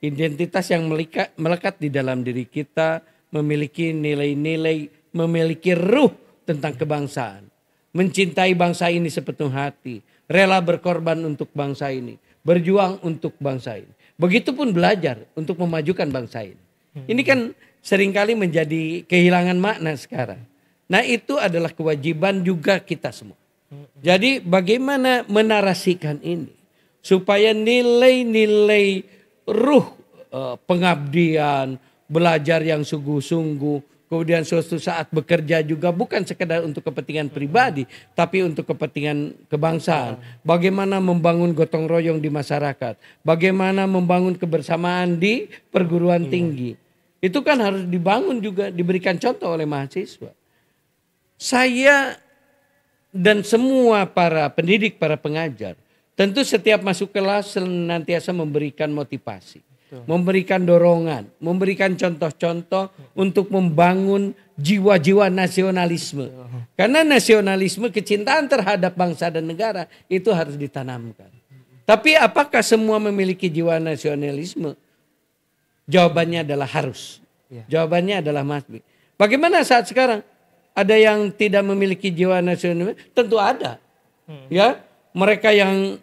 identitas yang melekat di dalam diri kita, memiliki nilai-nilai, memiliki ruh tentang kebangsaan. Mencintai bangsa ini sepenuh hati, rela berkorban untuk bangsa ini, berjuang untuk bangsa ini. Begitupun belajar untuk memajukan bangsa ini. Ini kan seringkali menjadi kehilangan makna sekarang. Nah, itu adalah kewajiban juga kita semua. Jadi bagaimana menarasikan ini supaya nilai-nilai ruh pengabdian, belajar yang sungguh-sungguh, kemudian suatu saat bekerja juga bukan sekedar untuk kepentingan pribadi, tapi untuk kepentingan kebangsaan. Bagaimana membangun gotong royong di masyarakat, bagaimana membangun kebersamaan di perguruan tinggi. Itu kan harus dibangun juga, diberikan contoh oleh mahasiswa. Saya dan semua para pendidik, para pengajar, tentu setiap masuk kelas senantiasa memberikan motivasi, memberikan dorongan, memberikan contoh-contoh untuk membangun jiwa-jiwa nasionalisme. Karena nasionalisme, kecintaan terhadap bangsa dan negara itu harus ditanamkan. Tapi apakah semua memiliki jiwa nasionalisme? Jawabannya adalah harus. Jawabannya adalah must. Bagaimana saat sekarang? Ada yang tidak memiliki jiwa nasionalisme? Tentu ada. Ya, mereka yang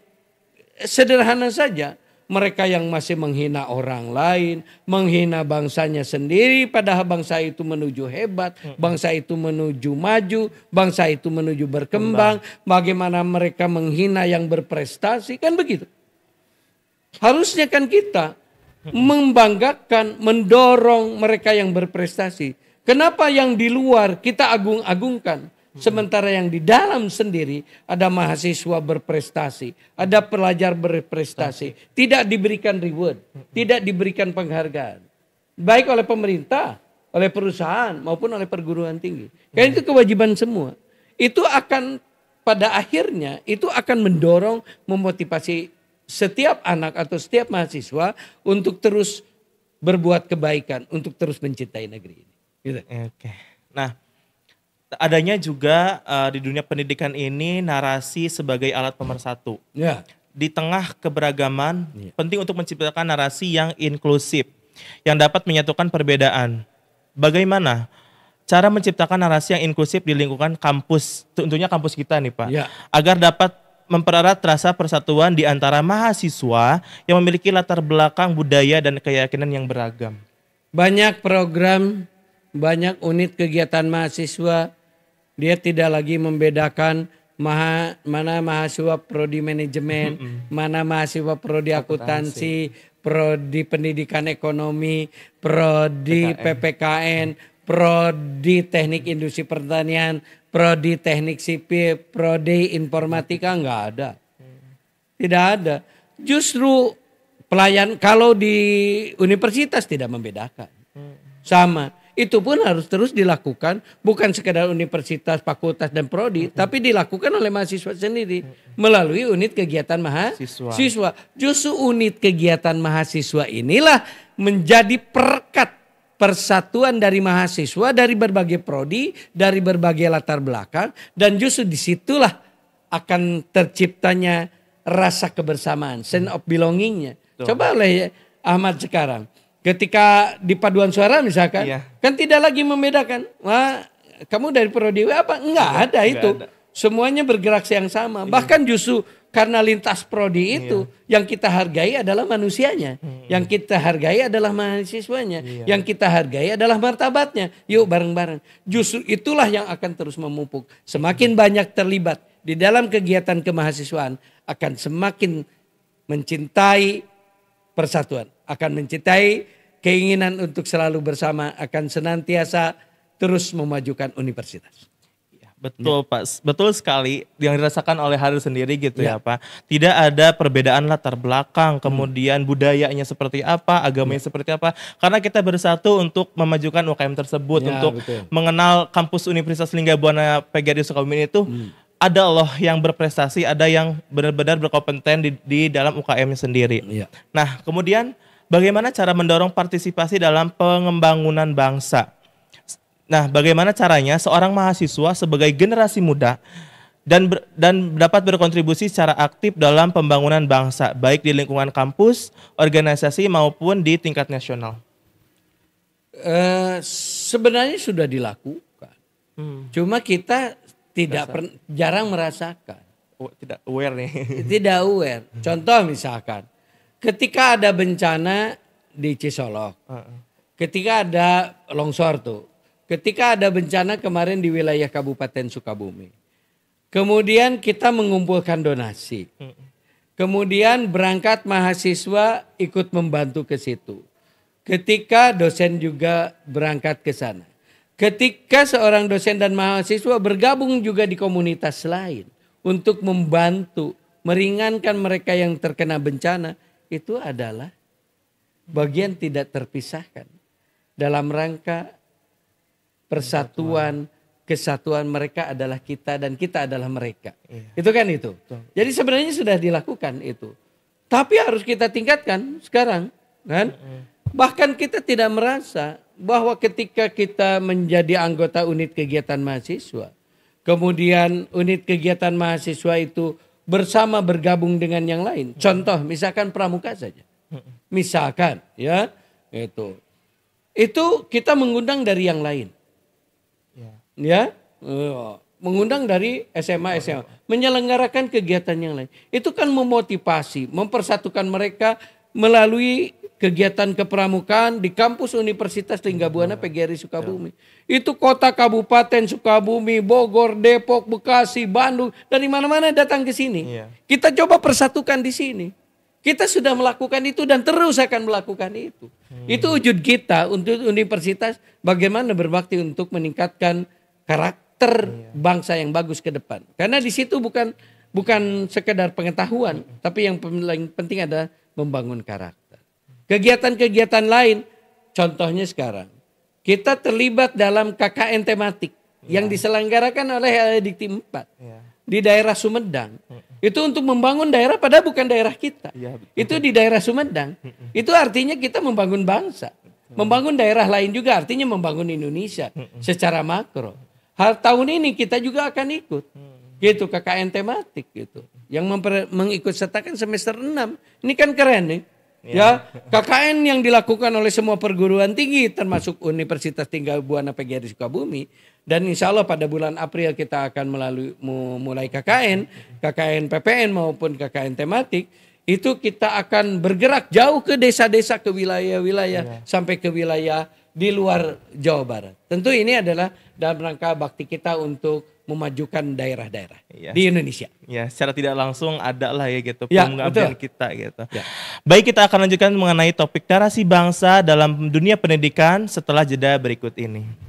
sederhana saja, mereka yang masih menghina orang lain, menghina bangsanya sendiri, padahal bangsa itu menuju hebat, bangsa itu menuju maju, bangsa itu menuju berkembang. Bagaimana mereka menghina yang berprestasi, kan begitu. Harusnya kan kita membanggakan, mendorong mereka yang berprestasi. Kenapa yang di luar kita agung-agungkan? Sementara yang di dalam sendiri ada mahasiswa berprestasi, ada pelajar berprestasi, tidak diberikan reward, tidak diberikan penghargaan. Baik oleh pemerintah, oleh perusahaan maupun oleh perguruan tinggi. Karena itu kewajiban semua. Itu akan pada akhirnya itu akan mendorong, memotivasi setiap anak atau setiap mahasiswa untuk terus berbuat kebaikan, untuk terus mencintai negeri ini. Gitu. Oke. Nah, adanya juga di dunia pendidikan ini narasi sebagai alat pemersatu. Ya. Di tengah keberagaman, penting untuk menciptakan narasi yang inklusif, yang dapat menyatukan perbedaan. Bagaimana cara menciptakan narasi yang inklusif di lingkungan kampus, tentunya kampus kita nih Pak, agar dapat mempererat rasa persatuan di antara mahasiswa yang memiliki latar belakang budaya dan keyakinan yang beragam. Banyak program, banyak unit kegiatan mahasiswa, dia tidak lagi membedakan mana mahasiswa prodi manajemen, mana mahasiswa prodi akuntansi, prodi pendidikan ekonomi, prodi PPKN, prodi teknik industri pertanian, prodi teknik sipil, prodi informatika, enggak ada. Tidak ada. Justru pelayan kalau di universitas tidak membedakan. Sama. Itu pun harus terus dilakukan, bukan sekedar universitas, fakultas dan prodi, tapi dilakukan oleh mahasiswa sendiri melalui unit kegiatan mahasiswa. Justru unit kegiatan mahasiswa inilah menjadi perekat persatuan dari mahasiswa dari berbagai prodi, dari berbagai latar belakang, dan justru disitulah akan terciptanya rasa kebersamaan, sense of belongingnya. Coba oleh Ahmad sekarang. Ketika di paduan suara misalkan, kan tidak lagi membedakan. Wah, kamu dari prodi apa? Enggak ada itu. ada. Semuanya bergerak yang sama. Bahkan justru karena lintas prodi itu yang kita hargai adalah manusianya. Yang kita hargai adalah mahasiswanya. Yang kita hargai adalah martabatnya. Yuk bareng-bareng. Justru itulah yang akan terus memupuk. Semakin banyak terlibat di dalam kegiatan kemahasiswaan akan semakin mencintai persatuan. Akan mencintai keinginan untuk selalu bersama. Akan senantiasa terus memajukan universitas. Betul Pak, betul sekali yang dirasakan oleh Haril sendiri gitu ya Pak. Tidak ada perbedaan latar belakang, kemudian budayanya seperti apa, agamanya seperti apa. Karena kita bersatu untuk memajukan UKM tersebut, untuk mengenal kampus Universitas Lingga Buana PGRI Sukabumi itu. Ada loh yang berprestasi, ada yang benar-benar berkompeten di dalam UKM-nya sendiri. Nah kemudian bagaimana cara mendorong partisipasi dalam pengembangan bangsa? Nah, bagaimana caranya seorang mahasiswa sebagai generasi muda dan dapat berkontribusi secara aktif dalam pembangunan bangsa, baik di lingkungan kampus, organisasi maupun di tingkat nasional? Sebenarnya sudah dilakukan, cuma kita jarang merasakan. Tidak aware nih. Tidak aware. Contoh misalkan, ketika ada bencana di Cisolok, ketika ada longsor tuh. Ketika ada bencana kemarin di wilayah Kabupaten Sukabumi. Kemudian kita mengumpulkan donasi. Kemudian berangkat mahasiswa ikut membantu ke situ. Ketika dosen juga berangkat ke sana. Ketika seorang dosen dan mahasiswa bergabung juga di komunitas lain. Untuk membantu, meringankan mereka yang terkena bencana. Itu adalah bagian tidak terpisahkan. Dalam rangka persatuan, kesatuan mereka adalah kita dan kita adalah mereka. Itu kan itu. Jadi sebenarnya sudah dilakukan itu. Tapi harus kita tingkatkan sekarang, kan? Bahkan kita tidak merasa bahwa ketika kita menjadi anggota unit kegiatan mahasiswa, kemudian unit kegiatan mahasiswa itu bersama bergabung dengan yang lain. Contoh misalkan pramuka saja. Misalkan ya, itu kita mengundang dari yang lain. Ya, mengundang dari SMA, menyelenggarakan kegiatan yang lain. Itu kan memotivasi, mempersatukan mereka melalui kegiatan kepramukaan di kampus Universitas Lingga Buana PGRI Sukabumi. Itu kota kabupaten Sukabumi, Bogor, Depok, Bekasi, Bandung, dari mana-mana datang ke sini. Kita coba persatukan di sini. Kita sudah melakukan itu dan terus akan melakukan itu. Itu wujud kita untuk universitas bagaimana berbakti untuk meningkatkan karakter bangsa yang bagus ke depan. Karena di situ bukan sekedar pengetahuan, tapi yang paling penting adalah membangun karakter. Kegiatan-kegiatan lain, contohnya sekarang, kita terlibat dalam KKN tematik yang diselenggarakan oleh Dikti 4 di daerah Sumedang. Itu untuk membangun daerah padahal bukan daerah kita. Itu di daerah Sumedang. Itu artinya kita membangun bangsa. Membangun daerah lain juga artinya membangun Indonesia secara makro. Hal tahun ini kita juga akan ikut. Gitu KKN tematik gitu. Yang mengikut sertakan semester 6. Ini kan keren nih. Ya, KKN yang dilakukan oleh semua perguruan tinggi termasuk Universitas Lingga Buana PGRI Sukabumi, dan insya Allah pada bulan April kita akan mulai KKN PPN maupun KKN tematik. Itu kita akan bergerak jauh ke desa-desa, ke wilayah-wilayah sampai ke wilayah di luar Jawa Barat. Tentu ini adalah dalam rangka bakti kita untuk memajukan daerah-daerah di Indonesia. Ya, secara tidak langsung ada lah ya gitu pengabdian kita gitu. Baik, kita akan lanjutkan mengenai topik narasi bangsa dalam dunia pendidikan setelah jeda berikut ini.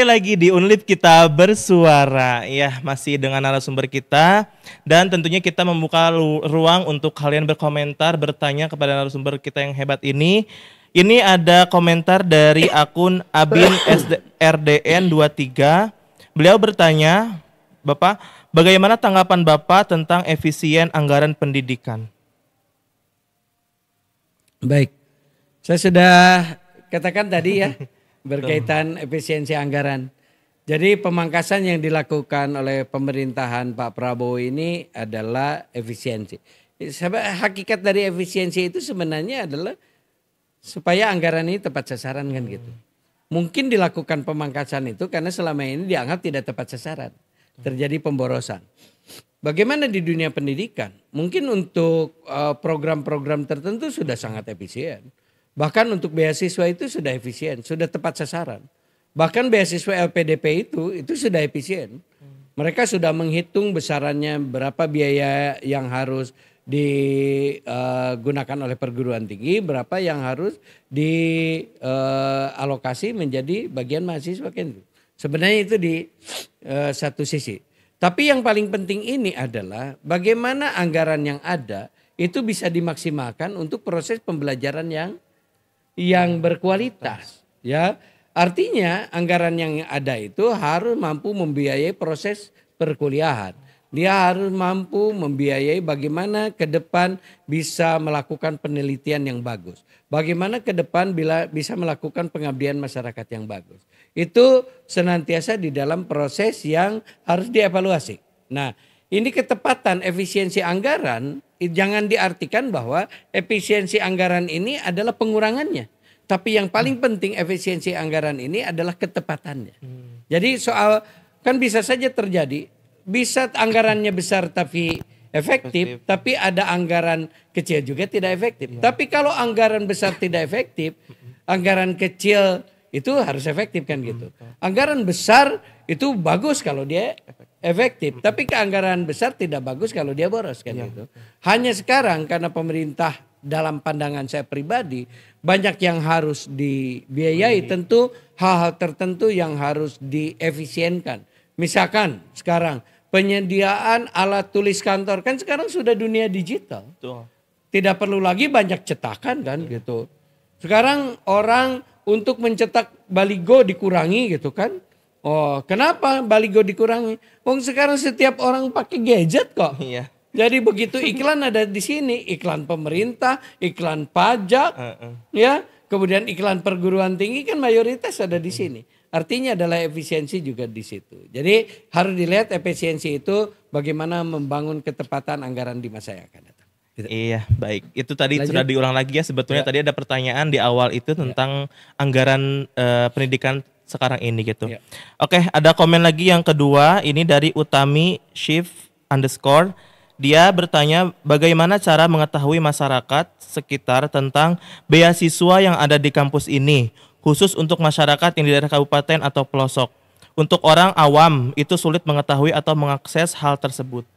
Kembali lagi di Unlip Kita Bersuara. Ya, masih dengan narasumber kita. Dan tentunya kita membuka ruang untuk kalian berkomentar, bertanya kepada narasumber kita yang hebat ini. Ini ada komentar dari akun Abin RDN 23. Beliau bertanya, Bapak, bagaimana tanggapan Bapak tentang efisien anggaran pendidikan? Baik, saya sudah katakan tadi ya berkaitan efisiensi anggaran. Jadi pemangkasan yang dilakukan oleh pemerintahan Pak Prabowo ini adalah efisiensi. Hakikat dari efisiensi itu sebenarnya adalah supaya anggaran ini tepat sasaran kan gitu. Mungkin dilakukan pemangkasan itu karena selama ini dianggap tidak tepat sasaran. Terjadi pemborosan. Bagaimana di dunia pendidikan? Mungkin untuk program-program tertentu sudah sangat efisien. Bahkan untuk beasiswa itu sudah efisien, sudah tepat sasaran. Bahkan beasiswa LPDP itu sudah efisien. Mereka sudah menghitung besarannya berapa biaya yang harus digunakan oleh perguruan tinggi, berapa yang harus dialokasi menjadi bagian mahasiswa kan. Sebenarnya itu di satu sisi. Tapi yang paling penting ini adalah bagaimana anggaran yang ada itu bisa dimaksimalkan untuk proses pembelajaran yang berkualitas. Ya, artinya anggaran yang ada itu harus mampu membiayai proses perkuliahan. Dia harus mampu membiayai bagaimana ke depan bisa melakukan penelitian yang bagus. Bagaimana ke depan bisa melakukan pengabdian masyarakat yang bagus. Itu senantiasa di dalam proses yang harus dievaluasi. Nah, ini ketepatan efisiensi anggaran jangan diartikan bahwa efisiensi anggaran ini adalah pengurangannya. Tapi yang paling penting efisiensi anggaran ini adalah ketepatannya. Jadi soal kan bisa saja terjadi, bisa anggarannya besar tapi efektif, tapi ada anggaran kecil juga tidak efektif. Tapi kalau anggaran besar tidak efektif, anggaran kecil itu harus efektif kan gitu. Anggaran besar itu bagus kalau dia efektif, tapi keanggaran besar tidak bagus kalau dia boros kan gitu. Hanya sekarang karena pemerintah dalam pandangan saya pribadi banyak yang harus dibiayai, tentu hal-hal tertentu yang harus diefisienkan. Misalkan sekarang penyediaan alat tulis kantor kan sekarang sudah dunia digital. Tidak perlu lagi banyak cetakan kan gitu. Sekarang orang untuk mencetak baligo dikurangi gitu kan. Oh, kenapa baligo dikurangi? Sekarang setiap orang pakai gadget kok. Iya. Jadi begitu iklan ada di sini, iklan pemerintah, iklan pajak, ya, kemudian iklan perguruan tinggi kan mayoritas ada di sini. Artinya adalah efisiensi juga di situ. Jadi harus dilihat efisiensi itu bagaimana membangun ketepatan anggaran di masa yang akan datang. Gitu. Iya, baik. Itu tadi Lanjut. sudah diulang lagi ya. Sebetulnya tadi ada pertanyaan di awal itu tentang anggaran pendidikan sekarang ini gitu. Oke, ada komen lagi yang kedua. Ini dari Utami Shift _ Dia bertanya bagaimana cara mengetahui masyarakat sekitar tentang beasiswa yang ada di kampus ini, khusus untuk masyarakat yang di daerah kabupaten atau pelosok. Untuk orang awam itu sulit mengetahui atau mengakses hal tersebut.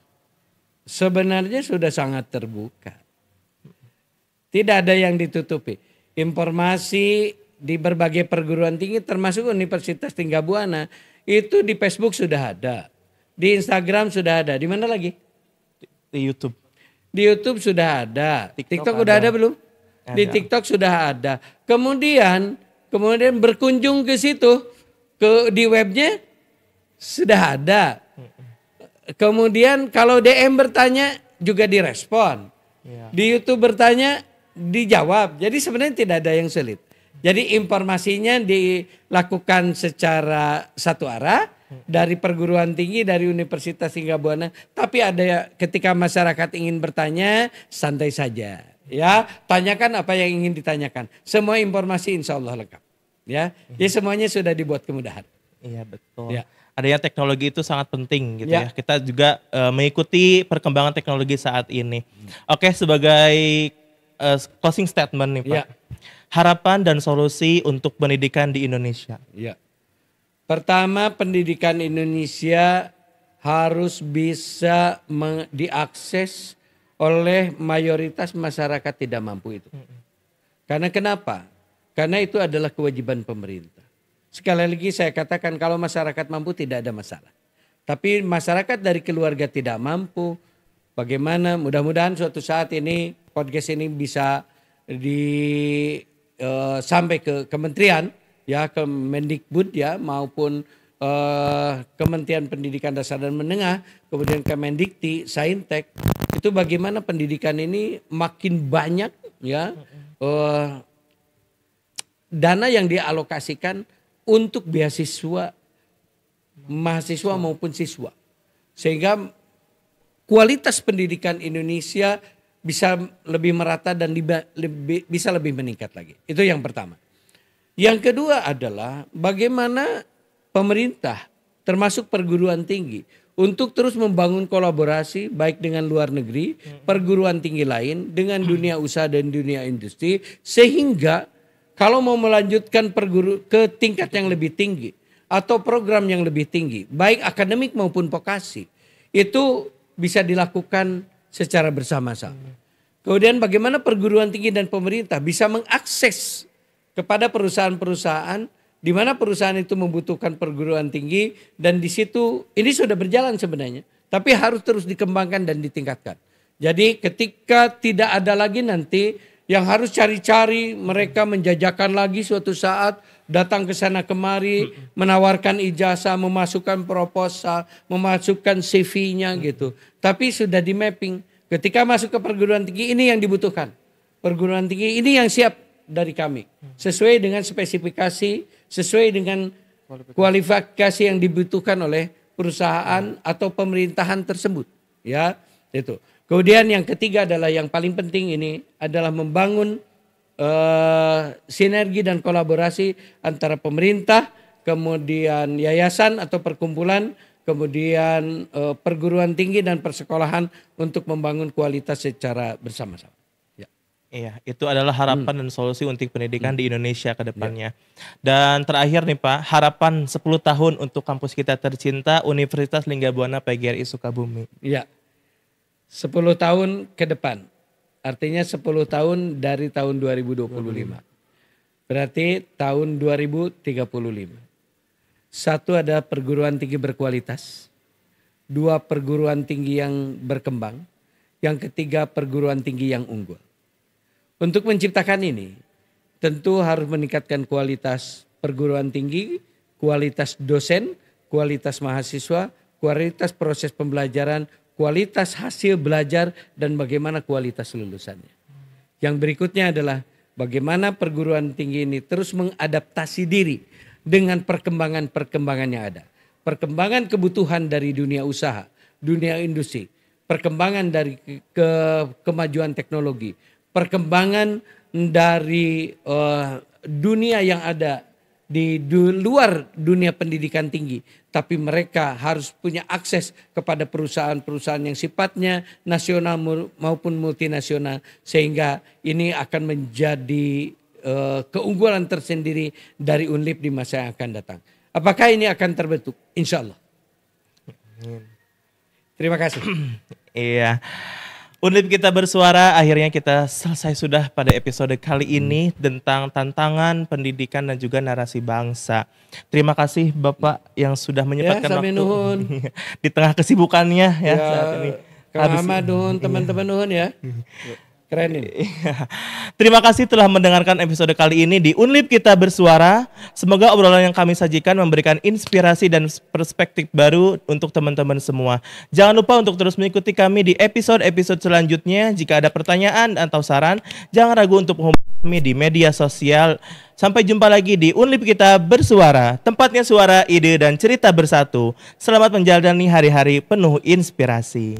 Sebenarnya sudah sangat terbuka. Tidak ada yang ditutupi. Informasi di berbagai perguruan tinggi termasuk Universitas Tinggabuana itu di Facebook sudah ada. Di Instagram sudah ada. Di mana lagi? Di YouTube. Di YouTube sudah ada. TikTok udah ada belum? Di TikTok sudah ada. Kemudian berkunjung ke situ, di webnya sudah ada. Kemudian kalau DM bertanya juga direspon. Di YouTube bertanya dijawab. Jadi sebenarnya tidak ada yang sulit. Jadi informasinya dilakukan secara satu arah dari perguruan tinggi, dari Universitas Tinggabuana. Tapi ada ketika masyarakat ingin bertanya, santai saja. Ya, tanyakan apa yang ingin ditanyakan. Semua informasi insya Allah lengkap. Ya, jadi semuanya sudah dibuat kemudahan. Iya betul. Ya. Adanya teknologi itu sangat penting gitu ya. Kita juga mengikuti perkembangan teknologi saat ini. Oke, sebagai closing statement nih Pak. Harapan dan solusi untuk pendidikan di Indonesia. Ya. Pertama, pendidikan Indonesia harus bisa diakses oleh mayoritas masyarakat tidak mampu itu. Karena kenapa? Karena itu adalah kewajiban pemerintah. Sekali lagi saya katakan kalau masyarakat mampu tidak ada masalah. Tapi masyarakat dari keluarga tidak mampu, bagaimana? Mudah-mudahan suatu saat ini podcast ini bisa sampai ke kementerian, ya, ke Mendikbud ya, maupun Kementerian Pendidikan Dasar dan Menengah, kemudian Kemendikti, Saintek. Itu bagaimana pendidikan ini makin banyak ya dana yang dialokasikan untuk beasiswa mahasiswa maupun siswa. Sehingga kualitas pendidikan Indonesia bisa lebih merata dan bisa lebih meningkat lagi. Itu yang pertama. Yang kedua adalah bagaimana pemerintah termasuk perguruan tinggi untuk terus membangun kolaborasi baik dengan luar negeri, perguruan tinggi lain, dengan dunia usaha dan dunia industri, sehingga kalau mau melanjutkan ke tingkat yang lebih tinggi atau program yang lebih tinggi, baik akademik maupun vokasi, itu bisa dilakukan secara bersama-sama. Kemudian bagaimana perguruan tinggi dan pemerintah bisa mengakses kepada perusahaan-perusahaan di mana perusahaan itu membutuhkan perguruan tinggi, dan di situ ini sudah berjalan sebenarnya, tapi harus terus dikembangkan dan ditingkatkan. Jadi ketika tidak ada lagi nanti yang harus cari-cari, mereka menjajakan lagi suatu saat, datang ke sana kemari, menawarkan ijazah, memasukkan proposal, memasukkan CV-nya gitu. Tapi sudah di mapping. Ketika masuk ke perguruan tinggi, ini yang dibutuhkan. Perguruan tinggi ini yang siap dari kami. Sesuai dengan spesifikasi, sesuai dengan kualifikasi yang dibutuhkan oleh perusahaan atau pemerintahan tersebut. Ya, itu. Kemudian yang ketiga adalah yang paling penting ini adalah membangun sinergi dan kolaborasi antara pemerintah, kemudian yayasan atau perkumpulan, kemudian perguruan tinggi dan persekolahan untuk membangun kualitas secara bersama-sama. Ya. Iya, itu adalah harapan dan solusi untuk pendidikan di Indonesia ke depannya. Dan terakhir nih Pak, harapan 10 tahun untuk kampus kita tercinta Universitas Linggabuana PGRI Sukabumi. Iya. 10 tahun ke depan, artinya 10 tahun dari tahun 2025. Berarti tahun 2035. Satu ada perguruan tinggi berkualitas. Dua, perguruan tinggi yang berkembang. Yang ketiga, perguruan tinggi yang unggul. Untuk menciptakan ini, tentu harus meningkatkan kualitas perguruan tinggi, kualitas dosen, kualitas mahasiswa, kualitas proses pembelajaran, kualitas hasil belajar, dan bagaimana kualitas lulusannya. Yang berikutnya adalah bagaimana perguruan tinggi ini terus mengadaptasi diri dengan perkembangan-perkembangan yang ada. Perkembangan kebutuhan dari dunia usaha, dunia industri, perkembangan dari kemajuan teknologi, perkembangan dari dunia yang ada di luar dunia pendidikan tinggi, tapi mereka harus punya akses kepada perusahaan-perusahaan yang sifatnya nasional maupun multinasional, sehingga ini akan menjadi keunggulan tersendiri dari UNLIP di masa yang akan datang. Apakah ini akan terbentuk? Insya Allah. Terima kasih. Iya. UNLIP kita bersuara, akhirnya kita selesai sudah pada episode kali ini tentang tantangan pendidikan dan juga narasi bangsa. Terima kasih Bapak yang sudah menyempatkan waktu di tengah kesibukannya ya saat ini. Kang Ahmad nuhun, teman-teman nuhun ya. Keren ini. Terima kasih telah mendengarkan episode kali ini di UNLIP kita bersuara. Semoga obrolan yang kami sajikan memberikan inspirasi dan perspektif baru untuk teman-teman semua. Jangan lupa untuk terus mengikuti kami di episode-episode selanjutnya. Jika ada pertanyaan atau saran, jangan ragu untuk menghubungi kami di media sosial. Sampai jumpa lagi di UNLIP kita bersuara. Tempatnya suara, ide, dan cerita bersatu. Selamat menjalani hari-hari penuh inspirasi.